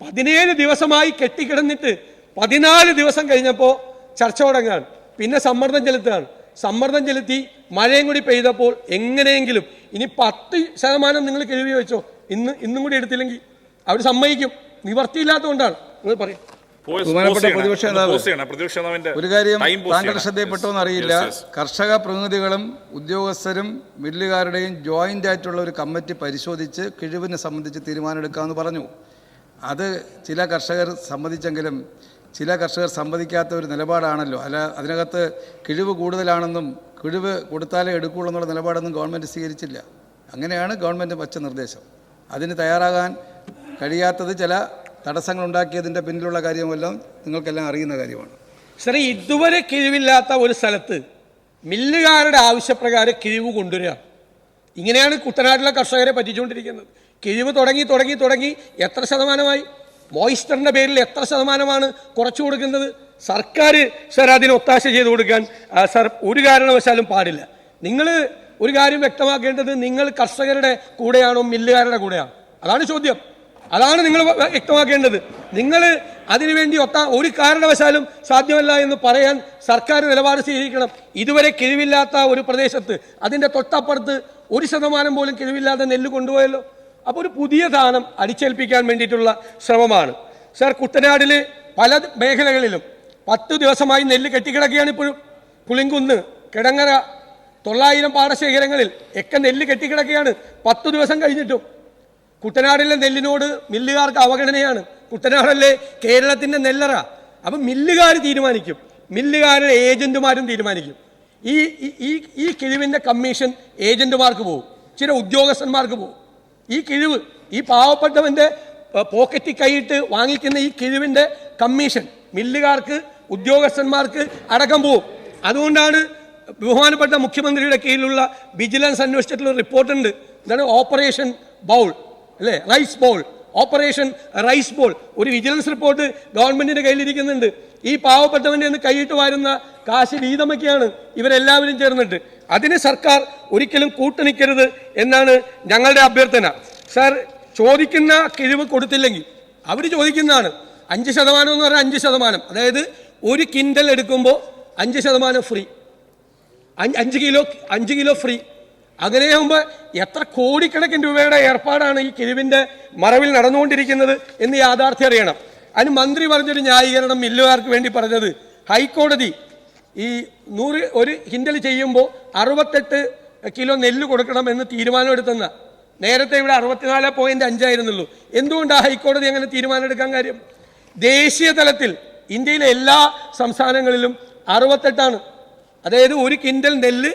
17 ദിവസമായി കെട്ടിക്കിടന്നിട്ട് 14 ദിവസം കഴിഞ്ഞപ്പോൾ ചർച്ച തുടങ്ങുകയാണ്. പിന്നെ സമ്മർദ്ദം ചെലുത്തുകയാണ്. സമ്മർദ്ദം ചെലുത്തി മഴയും കൂടി പെയ്തപ്പോൾ എങ്ങനെയെങ്കിലും ഇനി 10% നിങ്ങൾ കിഴിവ് വെച്ചോ, ഇന്നും കൂടി എടുത്തില്ലെങ്കിൽ അവർ സമ്മതിക്കും. നിവർത്തിയില്ലാത്തതുകൊണ്ടാണ്. നിങ്ങൾ പറയും. ഒരു കാര്യം താങ്കളുടെ ശ്രദ്ധയിൽപ്പെട്ടോ എന്നറിയില്ല. കർഷക പ്രതിനിധികളും ഉദ്യോഗസ്ഥരും മില്ലുകാരുടെയും ജോയിന്റ് ആയിട്ടുള്ള ഒരു കമ്മിറ്റി പരിശോധിച്ച് കിഴിവിനെ സംബന്ധിച്ച് തീരുമാനമെടുക്കാമെന്ന് പറഞ്ഞു. അത് ചില കർഷകർ സമ്മതിച്ചെങ്കിലും ചില കർഷകർ സമ്മതിക്കാത്ത ഒരു നിലപാടാണല്ലോ. അതിനകത്ത് കിഴിവ് കൂടുതലാണെന്നും കിഴിവ് കൊടുത്താലേ എടുക്കുകയുള്ളൂ എന്നുള്ള നിലപാടൊന്നും ഗവൺമെൻറ് സ്വീകരിച്ചില്ല. അങ്ങനെയാണ് ഗവൺമെൻറ് വച്ച നിർദ്ദേശം. അതിന് തയ്യാറാകാൻ കഴിയാത്തത് ചില തടസ്സങ്ങൾ ഉണ്ടാക്കിയതിൻ്റെ പിന്നിലുള്ള കാര്യമെല്ലാം നിങ്ങൾക്കെല്ലാം അറിയുന്ന കാര്യമാണ്. സാറേ, ഇതുവരെ കിഴിവില്ലാത്ത ഒരു സ്ഥലത്ത് മില്ലുകാരുടെ ആവശ്യപ്രകാരം കിഴിവ് കൊണ്ടുവരിക, ഇങ്ങനെയാണ് കുട്ടനാട്ടിലെ കർഷകരെ പറ്റിച്ചുകൊണ്ടിരിക്കുന്നത്. കിഴിവ് തുടങ്ങി എത്ര ശതമാനമായി? മോയിസ്റ്ററിൻ്റെ പേരിൽ എത്ര ശതമാനമാണ് കുറച്ചു കൊടുക്കുന്നത്? സർക്കാർ സാർ അതിന് ഒത്താശ ചെയ്ത് കൊടുക്കാൻ സാർ ഒരു കാരണവശാലും പാടില്ല. നിങ്ങൾ ഒരു കാര്യം വ്യക്തമാക്കേണ്ടത്, നിങ്ങൾ കർഷകരുടെ കൂടെയാണോ മില്ലുകാരുടെ കൂടെയാണോ? അതാണ് ചോദ്യം. അതാണ് നിങ്ങൾ വ്യക്തമാക്കേണ്ടത്. നിങ്ങൾ അതിനുവേണ്ടി ഒരു കാരണവശാലും സാധ്യമല്ല എന്ന് പറയാൻ സർക്കാർ നിലപാട് സ്വീകരിക്കണം. ഇതുവരെ കിഴിവില്ലാത്ത ഒരു പ്രദേശത്ത് അതിൻ്റെ തൊട്ടപ്പുറത്ത് 1% പോലും കിഴിവില്ലാതെ നെല്ല് കൊണ്ടുപോയല്ലോ. അപ്പോൾ ഒരു പുതിയ ധാനം അടിച്ചേൽപ്പിക്കാൻ വേണ്ടിയിട്ടുള്ള ശ്രമമാണ്. സാർ, കുട്ടനാടിൽ പല മേഖലകളിലും 10 ദിവസമായി നെല്ല് കെട്ടിക്കിടക്കുകയാണ്. ഇപ്പോഴും പുളിങ്കുന്ന്, കിടങ്ങര, 900 പാടശേഖരങ്ങളിൽ ഒക്കെ നെല്ല് കെട്ടിക്കിടക്കുകയാണ് 10 ദിവസം കഴിഞ്ഞിട്ടും. കുട്ടനാടിലെ നെല്ലിനോട് മില്ലുകാർക്ക് അവഗണനയാണ്. കുട്ടനാടല്ലേ കേരളത്തിൻ്റെ നെല്ലറ. അപ്പം മില്ലുകാർ തീരുമാനിക്കും, മില്ലുകാരുടെ ഏജന്റുമാരും തീരുമാനിക്കും. ഈ കിഴിവിൻ്റെ കമ്മീഷൻ ഏജന്റുമാർക്ക് പോകും, ചില ഉദ്യോഗസ്ഥന്മാർക്ക് പോകും. ഈ കിഴിവ്, ഈ പാവപ്പെട്ടവൻ്റെ പോക്കറ്റിൽ കൈയിട്ട് വാങ്ങിക്കുന്ന ഈ കിഴിവിൻ്റെ കമ്മീഷൻ മില്ലുകാർക്ക്, ഉദ്യോഗസ്ഥന്മാർക്ക് അടക്കം പോകും. അതുകൊണ്ടാണ് ബഹുമാനപ്പെട്ട മുഖ്യമന്ത്രിയുടെ കീഴിലുള്ള വിജിലൻസ് അന്വേഷിച്ചിട്ടുള്ള റിപ്പോർട്ടുണ്ട്. എന്താണ്? ഓപ്പറേഷൻ ബൗൾ, അല്ലേ? Rice bowl, operation rice bowl. ഒരു വിജിലൻസ് റിപ്പോർട്ട് ഗവൺമെന്റിന്റെ കയ്യിലിരിക്കുന്നുണ്ട്. ഈ പാവപ്പെട്ടവന്റെ നിന്ന് കൈയിട്ട് വാരുന്ന കാശ് വീതമൊക്കെയാണ് ഇവരെല്ലാവരും ചേർന്നിട്ട്. അതിന് സർക്കാർ ഒരിക്കലും കൂട്ടുനിൽക്കരുത് എന്നാണ് ഞങ്ങളുടെ അഭ്യർത്ഥന. സാർ, ചോദിക്കുന്ന കിഴിവ് കൊടുത്തില്ലെങ്കിൽ അവർ ചോദിക്കുന്നതാണ് 5% എന്ന് പറഞ്ഞാൽ 5%, അതായത് 1 കിൻഡൽ എടുക്കുമ്പോൾ 5% ഫ്രീ, 5 കിലോ ഫ്രീ. അങ്ങനെയാകുമ്പോൾ എത്ര കോടിക്കണക്കിന് രൂപയുടെ ഏർപ്പാടാണ് ഈ കിഴിവിൻ്റെ മറവിൽ നടന്നുകൊണ്ടിരിക്കുന്നത് എന്ന് യാഥാർത്ഥ്യം അറിയണം. അതിന് മന്ത്രി പറഞ്ഞൊരു ന്യായീകരണം മില്ലുകാർക്ക് വേണ്ടി പറഞ്ഞത്, ഹൈക്കോടതി ഈ 100 കിൻഡൽ ചെയ്യുമ്പോൾ 68 കിലോ നെല്ല് കൊടുക്കണമെന്ന് തീരുമാനമെടുത്തെന്ന. നേരത്തെ ഇവിടെ 64.5 ആയിരുന്നുള്ളൂ. എന്തുകൊണ്ടാണ് ഹൈക്കോടതി അങ്ങനെ തീരുമാനമെടുക്കാൻ കാര്യം? ദേശീയ തലത്തിൽ ഇന്ത്യയിലെ എല്ലാ സംസ്ഥാനങ്ങളിലും 68ആണ്. അതായത് 1 കിൻഡൽ നെല്ല്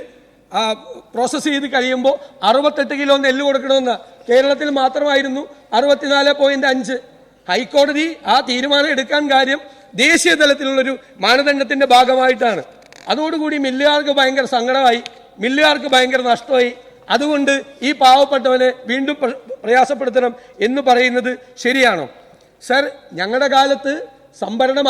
പ്രോസസ്സ് ചെയ്ത് കഴിയുമ്പോൾ 68 കിലോ നെല്ല് കൊടുക്കണമെന്ന്. കേരളത്തിൽ മാത്രമായിരുന്നു 64.5. ഹൈക്കോടതി ആ തീരുമാനം എടുക്കാൻ കാര്യം ദേശീയ തലത്തിലുള്ളൊരു മാനദണ്ഡത്തിൻ്റെ ഭാഗമായിട്ടാണ്. അതോടുകൂടി മില്ലുകാർക്ക് ഭയങ്കര സങ്കടമായി, മില്ലുകാർക്ക് ഭയങ്കര നഷ്ടമായി. അതുകൊണ്ട് ഈ പാവപ്പെട്ടവനെ വീണ്ടും പ്രയാസപ്പെടുത്തണം എന്ന് പറയുന്നത് ശരിയാണോ? സർ, ഞങ്ങളുടെ കാലത്ത് സംഭരണം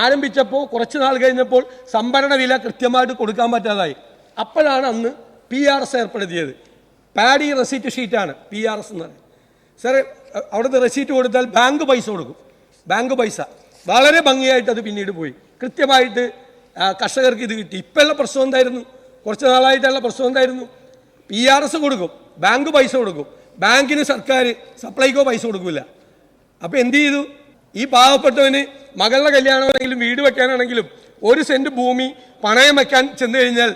ആരംഭിച്ചപ്പോൾ കുറച്ച് നാൾ കഴിഞ്ഞപ്പോൾ സംഭരണ വില കൃത്യമായിട്ട് കൊടുക്കാൻ പറ്റാതായി. അപ്പോഴാണ് അന്ന് PRS ഏർപ്പെടുത്തിയത്. പാഡി റെസീറ്റ് ഷീറ്റാണ് PRS എന്ന് പറയുന്നത്. സാറേ, അവിടുത്തെ റെസീറ്റ് കൊടുത്താൽ ബാങ്ക് പൈസ കൊടുക്കും. ബാങ്ക് പൈസ വളരെ ഭംഗിയായിട്ട് അത് പിന്നീട് പോയി. കൃത്യമായിട്ട് കർഷകർക്ക് ഇത് കിട്ടി. ഇപ്പോഴുള്ള പ്രശ്നം എന്തായിരുന്നു? കുറച്ച് നാളായിട്ടുള്ള പ്രശ്നം എന്തായിരുന്നു? PRS കൊടുക്കും, ബാങ്ക് പൈസ കൊടുക്കും. ബാങ്കിന് സർക്കാർ, സപ്ലൈകോ പൈസ കൊടുക്കില്ല. അപ്പോൾ എന്ത് ചെയ്തു? ഈ പാവപ്പെട്ടവന് മകളുടെ കല്യാണമാണെങ്കിലും വീട് വെക്കാനാണെങ്കിലും 1 സെന്റ് ഭൂമി പണയം വെക്കാൻ ചെന്ന് കഴിഞ്ഞാൽ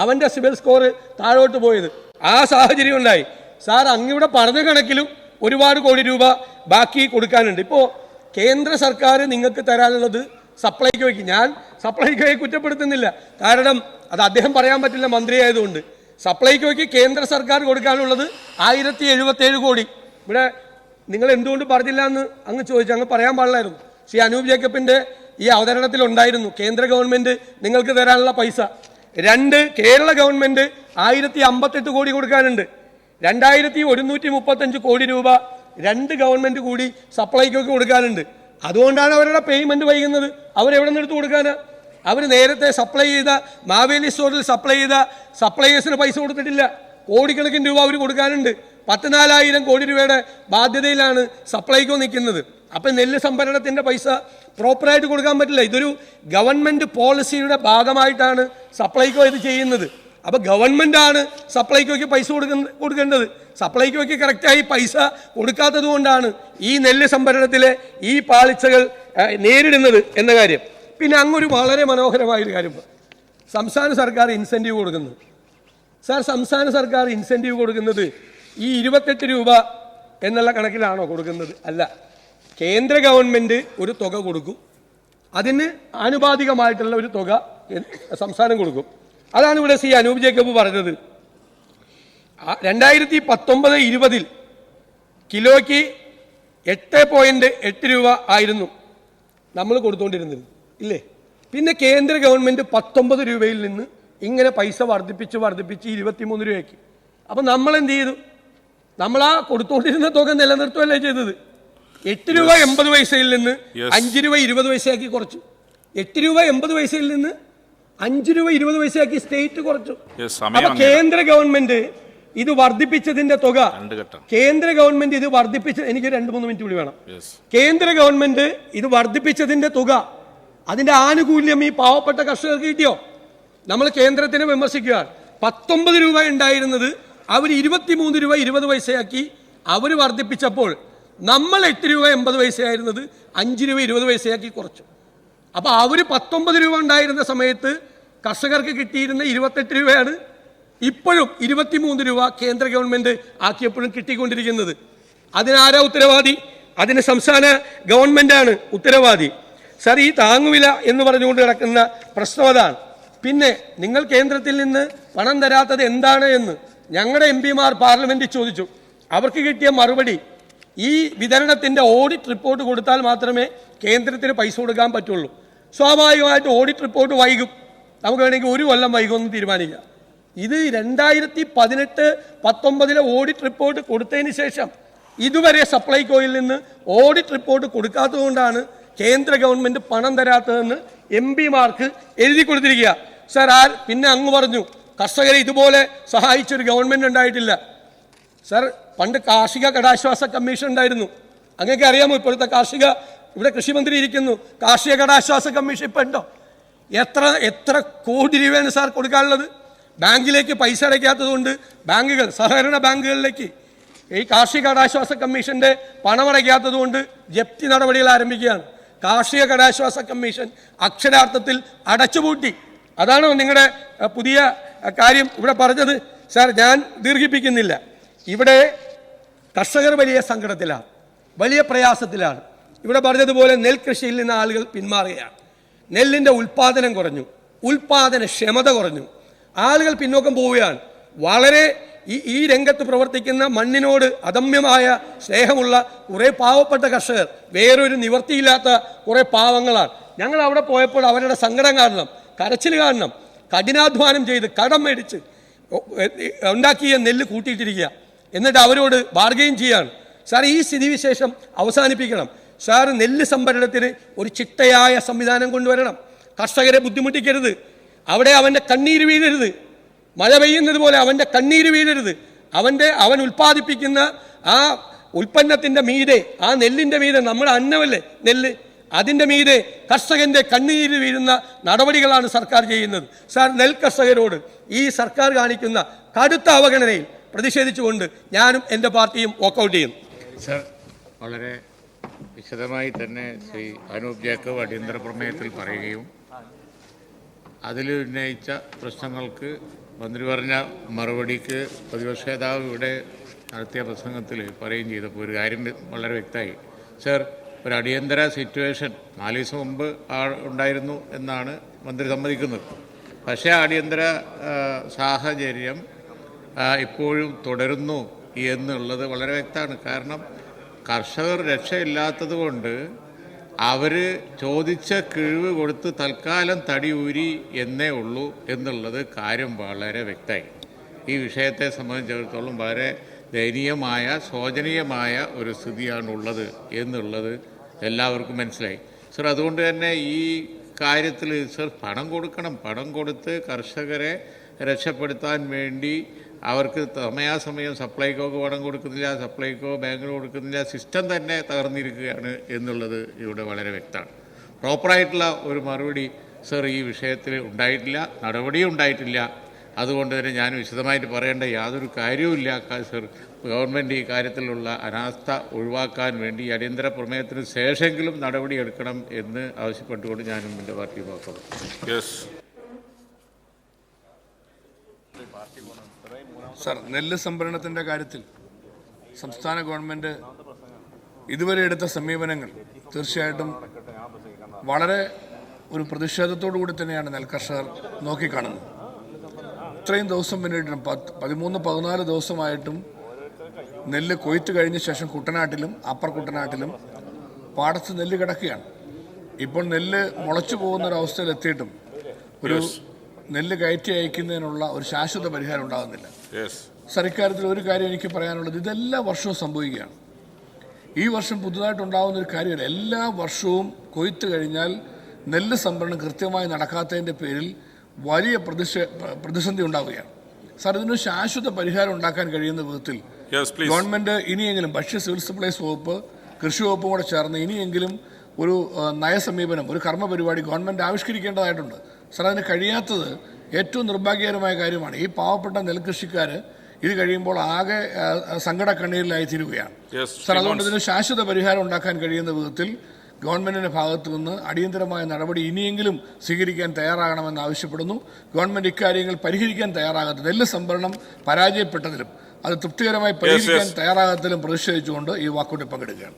അവൻ്റെ സിബിൽ സ്കോർ താഴോട്ട് പോയത്. ആ സാഹചര്യം ഉണ്ടായി. സാർ, അങ്ങിവിടെ പറഞ്ഞ കണക്കിലും ഒരുപാട് കോടി രൂപ ബാക്കി കൊടുക്കാനുണ്ട്. ഇപ്പോൾ കേന്ദ്ര സർക്കാർ നിങ്ങൾക്ക് തരാനുള്ളത് സപ്ലൈകോയ്ക്ക്, ഞാൻ സപ്ലൈകോയെ കുറ്റപ്പെടുത്തുന്നില്ല, കാരണം അത് അദ്ദേഹം പറയാൻ പറ്റില്ല മന്ത്രിയായതുകൊണ്ട്. സപ്ലൈകോയ്ക്ക് കേന്ദ്ര സർക്കാർ കൊടുക്കാനുള്ളത് 1077 കോടി. ഇവിടെ നിങ്ങൾ എന്തുകൊണ്ട് പറഞ്ഞില്ല എന്ന് അങ്ങ് ചോദിച്ചു, അങ്ങ് പറയാൻ പാടില്ലായിരുന്നു. ശ്രീ അനൂപ് ജേക്കബിൻ്റെ ഈ അവതരണത്തിലുണ്ടായിരുന്നു കേന്ദ്ര ഗവൺമെൻറ് നിങ്ങൾക്ക് തരാനുള്ള പൈസ. 2 കേരള ഗവൺമെൻറ് 1058 കോടി കൊടുക്കാനുണ്ട്. 2135 കോടി രൂപ 2 ഗവൺമെൻറ് കൂടി സപ്ലൈകോയ്ക്ക് കൊടുക്കാനുണ്ട്. അതുകൊണ്ടാണ് അവരുടെ പേയ്മെൻറ്റ് വൈകുന്നത്. അവരെവിടെ നിന്ന് എടുത്ത് കൊടുക്കാനാ? അവർ നേരത്തെ സപ്ലൈ ചെയ്ത മാവേലി സ്റ്റോറിൽ സപ്ലൈ ചെയ്ത സപ്ലൈയേഴ്സിന് പൈസ കൊടുത്തിട്ടില്ല. കോടിക്കണക്കിന് രൂപ അവർ കൊടുക്കാനുണ്ട്. 14,000 കോടി രൂപയുടെ ബാധ്യതയിലാണ് സപ്ലൈകോ നിൽക്കുന്നത്. അപ്പം നെല്ല് സംഭരണത്തിൻ്റെ പൈസ പ്രോപ്പറായിട്ട് കൊടുക്കാൻ പറ്റില്ല. ഇതൊരു ഗവൺമെൻറ് പോളിസിയുടെ ഭാഗമായിട്ടാണ് സപ്ലൈകോ ഇത് ചെയ്യുന്നത്. അപ്പോൾ ഗവൺമെൻറ്റാണ് സപ്ലൈകോയ്ക്ക് പൈസ കൊടുക്കേണ്ടത്. സപ്ലൈകോയ്ക്ക് കറക്റ്റായി പൈസ കൊടുക്കാത്തത് കൊണ്ടാണ് ഈ നെല്ല് സംഭരണത്തിലെ ഈ പാളിച്ചകൾ നേരിടുന്നത് എന്ന കാര്യം. പിന്നെ അങ്ങൊരു വളരെ മനോഹരമായൊരു കാര്യം, സംസ്ഥാന സർക്കാർ ഇൻസെൻറ്റീവ് കൊടുക്കുന്നു. സാർ, സംസ്ഥാന സർക്കാർ ഇൻസെൻറ്റീവ് കൊടുക്കുന്നത് ഈ 28 രൂപ എന്നുള്ള കണക്കിലാണോ കൊടുക്കുന്നത്? അല്ല, കേന്ദ്ര ഗവൺമെൻറ് ഒരു തുക കൊടുക്കും, അതിന് ആനുപാതികമായിട്ടുള്ള ഒരു തുക സംസ്ഥാനം കൊടുക്കും. അതാണ് ഇവിടെ ശ്രീ അനൂപ് ജേക്കബ് പറഞ്ഞത്. 2019-20 കിലോയ്ക്ക് 8.8 രൂപ ആയിരുന്നു നമ്മൾ കൊടുത്തുകൊണ്ടിരുന്നത്, ഇല്ലേ? പിന്നെ കേന്ദ്ര ഗവൺമെൻറ് 19 രൂപയിൽ നിന്ന് ഇങ്ങനെ പൈസ വർദ്ധിപ്പിച്ച് 23 രൂപയ്ക്ക്. അപ്പം നമ്മൾ എന്ത് ചെയ്തു? നമ്മൾ ആ കൊടുത്തുകൊണ്ടിരുന്ന തുക നിലനിർത്തുകയല്ലേ ചെയ്തത്. 8 രൂപ 80 പൈസയിൽ നിന്ന് 5 രൂപ 20 പൈസയാക്കി കുറച്ചു. 8 രൂപ 80 പൈസയിൽ നിന്ന് 5 രൂപ 20 പൈസയാക്കി സ്റ്റേറ്റ് കുറച്ചു. അപ്പൊ കേന്ദ്ര ഗവൺമെന്റ് ഇത് വർദ്ധിപ്പിച്ചതിന്റെ തുക, കേന്ദ്ര ഗവൺമെന്റ് ഇത് വർദ്ധിപ്പിച്ച, എനിക്ക് 2-3 മിനിറ്റ് കൂടി വേണം. കേന്ദ്ര ഗവൺമെന്റ് ഇത് വർദ്ധിപ്പിച്ചതിന്റെ തുക, അതിന്റെ ആനുകൂല്യം ഈ പാവപ്പെട്ട കർഷകർക്ക് കിട്ടിയോ? നമ്മൾ കേന്ദ്രത്തിനെ വിമർശിക്കുക. 19 രൂപ ഉണ്ടായിരുന്നത് അവർ 23 രൂപ 20 പൈസയാക്കി അവർ വർദ്ധിപ്പിച്ചപ്പോൾ നമ്മൾ 8 രൂപ 80 പൈസയായിരുന്നത് 5 രൂപ 20 പൈസയാക്കി കുറച്ചു. അപ്പോൾ അവർ 19 രൂപ ഉണ്ടായിരുന്ന സമയത്ത് കർഷകർക്ക് കിട്ടിയിരുന്ന 28 രൂപയാണ് ഇപ്പോഴും 23 രൂപ കേന്ദ്ര ഗവൺമെന്റ് ആക്കിയപ്പോഴും കിട്ടിക്കൊണ്ടിരിക്കുന്നത്. അതിനാരാ ഉത്തരവാദി? അതിന് സംസ്ഥാന ഗവൺമെന്റാണ് ഉത്തരവാദി. സാർ, ഈ താങ്ങുവില എന്ന് പറഞ്ഞുകൊണ്ട് കിടക്കുന്ന പ്രശ്നം അതാണ്. പിന്നെ നിങ്ങൾ കേന്ദ്രത്തിൽ നിന്ന് പണം തരാത്തത് എന്താണ് എന്ന് ഞങ്ങളുടെ MP-മാർ പാർലമെന്റിൽ ചോദിച്ചു. അവർക്ക് കിട്ടിയ മറുപടി, ഈ വിതരണത്തിൻ്റെ ഓഡിറ്റ് റിപ്പോർട്ട് കൊടുത്താൽ മാത്രമേ കേന്ദ്രത്തിന് പൈസ കൊടുക്കാൻ പറ്റുള്ളൂ. സ്വാഭാവികമായിട്ട് ഓഡിറ്റ് റിപ്പോർട്ട് വൈകും, നമുക്ക് വേണമെങ്കിൽ 1 കൊല്ലം വൈകുമെന്ന് തീരുമാനിക്കാം. ഇത് 2018-19 ഓഡിറ്റ് റിപ്പോർട്ട് കൊടുത്തതിന് ശേഷം ഇതുവരെ സപ്ലൈകോയിൽ നിന്ന് ഓഡിറ്റ് റിപ്പോർട്ട് കൊടുക്കാത്തതുകൊണ്ടാണ് കേന്ദ്ര ഗവൺമെൻറ് പണം തരാത്തതെന്ന് MP-മാർക്ക് എഴുതി കൊടുത്തിരിക്കുക. സാർ, പിന്നെ അങ്ങ് പറഞ്ഞു കർഷകരെ ഇതുപോലെ സഹായിച്ചൊരു ഗവൺമെൻറ് ഉണ്ടായിട്ടില്ല. സാർ, പണ്ട് കാർഷിക കടാശ്വാസ കമ്മീഷൻ ഉണ്ടായിരുന്നു. അങ്ങനെയൊക്കെ അറിയാമോ? ഇപ്പോഴത്തെ ഇവിടെ കൃഷിമന്ത്രി ഇരിക്കുന്നു, കാർഷിക കടാശ്വാസ കമ്മീഷൻ ഇപ്പം ഉണ്ടോ? എത്ര കോടി രൂപയാണ് സാർ കൊടുക്കാനുള്ളത്? ബാങ്കിലേക്ക് പൈസ അടയ്ക്കാത്തതുകൊണ്ട് ബാങ്കുകൾ, സഹകരണ ബാങ്കുകളിലേക്ക് ഈ കാർഷിക കടാശ്വാസ കമ്മീഷൻ്റെ പണമടയ്ക്കാത്തതുകൊണ്ട് ജപ്തി നടപടികൾ ആരംഭിക്കുകയാണ്. കാർഷിക കടാശ്വാസ കമ്മീഷൻ അക്ഷരാർത്ഥത്തിൽ അടച്ചുപൂട്ടി. അതാണോ നിങ്ങളുടെ പുതിയ കാര്യം ഇവിടെ പറഞ്ഞത്? സാർ, ഞാൻ ദീർഘിപ്പിക്കുന്നില്ല. ഇവിടെ കർഷകർ വലിയ സങ്കടത്തിലാണ്, വലിയ പ്രയാസത്തിലാണ്. ഇവിടെ പറഞ്ഞതുപോലെ നെൽകൃഷിയിൽ നിന്ന് ആളുകൾ പിന്മാറുകയാണ്. നെല്ലിൻ്റെ ഉൽപ്പാദനം കുറഞ്ഞു, ഉൽപ്പാദനക്ഷമത കുറഞ്ഞു, ആളുകൾ പിന്നോക്കം പോവുകയാണ്. വളരെ ഈ രംഗത്ത് പ്രവർത്തിക്കുന്ന മണ്ണിനോട് അദമ്യമായ സ്നേഹമുള്ള കുറേ പാവപ്പെട്ട കർഷകർ, വേറൊരു നിവൃത്തിയില്ലാത്ത കുറേ പാവങ്ങളാണ്. ഞങ്ങൾ അവിടെ പോയപ്പോൾ അവരുടെ സങ്കടം കാണണം, കരച്ചിൽ കാണണം. കഠിനാധ്വാനം ചെയ്ത് കടം മേടിച്ച് ഉണ്ടാക്കിയ നെല്ല് കൂട്ടിയിട്ടിരിക്കുക, എന്നിട്ട് അവരോട് ബാർഗെയിൻ ചെയ്യാണ്. സാർ, ഈ സ്ഥിതിവിശേഷം അവസാനിപ്പിക്കണം. സാർ, നെല്ല് സംഭരണത്തിന് ഒരു ചിട്ടയായ സംവിധാനം കൊണ്ടുവരണം. കർഷകരെ ബുദ്ധിമുട്ടിക്കരുത്. അവിടെ അവൻ്റെ കണ്ണീര് വീഴരുത്. മഴ പെയ്യുന്നത് പോലെ അവൻ്റെ കണ്ണീര് വീഴരുത്. അവൻ ഉൽപ്പാദിപ്പിക്കുന്ന ആ ഉൽപ്പന്നത്തിൻ്റെ മീതെ, ആ നെല്ലിൻ്റെ മീതെ, നമ്മുടെ അന്നമല്ലേ നെല്ല്, അതിൻ്റെ മീതെ കർഷകൻ്റെ കണ്ണീര് വീഴുന്ന നടപടികളാണ് സർക്കാർ ചെയ്യുന്നത്. സാർ, നെൽ കർഷകരോട് ഈ സർക്കാർ കാണിക്കുന്ന കടുത്ത അവഗണനയിൽ പ്രതിഷേധിച്ചുകൊണ്ട് ഞാനും എൻ്റെ പാർട്ടിയും വോക്കൗട്ട് ചെയ്യും. സർ, വളരെ വിശദമായി തന്നെ ശ്രീ അനൂപ് ജേക്കബ് അടിയന്തര പ്രമേയത്തിൽ പറയുകയും അതിൽ ഉന്നയിച്ച പ്രശ്നങ്ങൾക്ക് മന്ത്രി പറഞ്ഞ മറുപടിക്ക് പ്രതിപക്ഷ നേതാവ് ഇവിടെ നടത്തിയ പ്രസംഗത്തിൽ പറയുകയും ചെയ്തപ്പോൾ ഒരു കാര്യം വളരെ വ്യക്തമായി. സർ, ഒരു അടിയന്തര സിറ്റുവേഷൻ 4 ദിവസം മുമ്പ് ഉണ്ടായിരുന്നു എന്നാണ് മന്ത്രി സമ്മതിക്കുന്നത്. പക്ഷേ അടിയന്തര സാഹചര്യം ഇപ്പോഴും തുടരുന്നു എന്നുള്ളത് വളരെ വ്യക്തമാണ്. കാരണം കർഷകർ രക്ഷയില്ലാത്തത് കൊണ്ട് അവർ ചോദിച്ച കിഴിവ് കൊടുത്ത് തൽക്കാലം തടി ഊരി എന്നേ ഉള്ളൂ എന്നുള്ളത് കാര്യം വളരെ വ്യക്തമായി. ഈ വിഷയത്തെ സംബന്ധിച്ചിടത്തോളം വളരെ ദയനീയമായ, ശോചനീയമായ ഒരു സ്ഥിതിയാണുള്ളത് എന്നുള്ളത് എല്ലാവർക്കും മനസ്സിലായി. സർ, അതുകൊണ്ട് തന്നെ ഈ കാര്യത്തിൽ സർ പണം കൊടുക്കണം. പണം കൊടുത്ത് കർഷകരെ രക്ഷപ്പെടുത്താൻ വേണ്ടി അവർക്ക് സമയാസമയം സപ്ലൈകോക്ക് പണം കൊടുക്കുന്നില്ല, സപ്ലൈകോ ബാങ്കിന് കൊടുക്കുന്നില്ല, സിസ്റ്റം തന്നെ തകർന്നിരിക്കുകയാണ് എന്നുള്ളത് ഇവിടെ വളരെ വ്യക്തമാണ്. പ്രോപ്പറായിട്ടുള്ള ഒരു മറുപടി സർ ഈ വിഷയത്തിൽ ഉണ്ടായിട്ടില്ല, നടപടിയും ഉണ്ടായിട്ടില്ല. അതുകൊണ്ട് തന്നെ ഞാൻ വിശദമായിട്ട് പറയേണ്ട യാതൊരു കാര്യവുമില്ല. സർ, ഗവൺമെൻറ് ഈ കാര്യത്തിലുള്ള അനാസ്ഥ ഒഴിവാക്കാൻ വേണ്ടി അടിയന്തര പ്രമേയത്തിന് ശേഷമെങ്കിലും നടപടിയെടുക്കണം എന്ന് ആവശ്യപ്പെട്ടുകൊണ്ട് ഞാനും എൻ്റെ പാർട്ടി നോക്കണം. സർ, നെല്ല് സംഭരണത്തിൻ്റെ കാര്യത്തിൽ സംസ്ഥാന ഗവൺമെൻറ് ഇതുവരെ എടുത്ത സമീപനങ്ങൾ തീർച്ചയായിട്ടും വളരെ ഒരു പ്രതിഷേധത്തോടു കൂടി തന്നെയാണ് നെൽകർഷകർ നോക്കിക്കാണുന്നത്. ഇത്രയും ദിവസം പിന്നിട്ടും 13-14 ദിവസമായിട്ടും നെല്ല് കൊയ്ത്ത് കഴിഞ്ഞ ശേഷം കുട്ടനാട്ടിലും അപ്പർ കുട്ടനാട്ടിലും പാടത്ത് നെല്ല് കിടക്കുകയാണ്. ഇപ്പോൾ നെല്ല് മുളച്ചു പോകുന്ന ഒരു അവസ്ഥയിൽ എത്തിയിട്ടും ഒരു നെല്ല് കയറ്റി അയക്കുന്നതിനുള്ള ഒരു ശാശ്വത പരിഹാരം ഉണ്ടാകുന്നില്ല. സർ, ഇക്കാര്യത്തിൽ ഒരു കാര്യം എനിക്ക് പറയാനുള്ളത്, ഇതെല്ലാ വർഷവും സംഭവിക്കുകയാണ്. ഈ വർഷം പുതുതായിട്ടുണ്ടാകുന്ന ഒരു കാര്യമല്ല. എല്ലാ വർഷവും കൊയ്ത്ത് കഴിഞ്ഞാൽ നെല്ല് സംഭരണം കൃത്യമായി നടക്കാത്തതിൻ്റെ പേരിൽ വലിയ പ്രതിസന്ധി ഉണ്ടാവുകയാണ്. സാർ, ഇതിനൊരു ശാശ്വത പരിഹാരം ഉണ്ടാക്കാൻ കഴിയുന്ന വിധത്തിൽ ഗവൺമെന്റ് ഇനിയെങ്കിലും ഭക്ഷ്യ സിവിൽ സപ്ലൈസ് വകുപ്പ്, കൃഷി വകുപ്പും കൂടെ ചേർന്ന് ഇനിയെങ്കിലും ഒരു നയസമീപനം, ഒരു കർമ്മ പരിപാടി ഗവൺമെന്റ് ആവിഷ്കരിക്കേണ്ടതായിട്ടുണ്ട്. സാർ, അതിന് കഴിയാത്തത് ഏറ്റവും നിർഭാഗ്യകരമായ കാര്യമാണ്. ഈ പാവപ്പെട്ട നെൽകൃഷിക്കാർ ഇത് കഴിയുമ്പോൾ ആകെ സങ്കട കണ്ണീരിലായി തീരുകയാണ്. സാർ, അതുകൊണ്ട് ഇതിന് ശാശ്വത പരിഹാരം ഉണ്ടാക്കാൻ കഴിയുന്ന വിധത്തിൽ ഗവൺമെന്റിന്റെ ഭാഗത്തു നിന്ന് അടിയന്തരമായ നടപടി ഇനിയെങ്കിലും സ്വീകരിക്കാൻ തയ്യാറാകണമെന്ന് ആവശ്യപ്പെടുന്നു. ഗവൺമെന്റ് ഇക്കാര്യങ്ങൾ പരിഹരിക്കാൻ തയ്യാറാകാത്തത്, നെല്ല് സംഭരണം പരാജയപ്പെട്ടതിലും അത് തൃപ്തികരമായി പരിഹരിക്കാൻ തയ്യാറാകാത്തതിലും പ്രതിഷേധിച്ചുകൊണ്ട് ഈ വാക്കൗട്ടിൽ പങ്കെടുക്കുകയാണ്.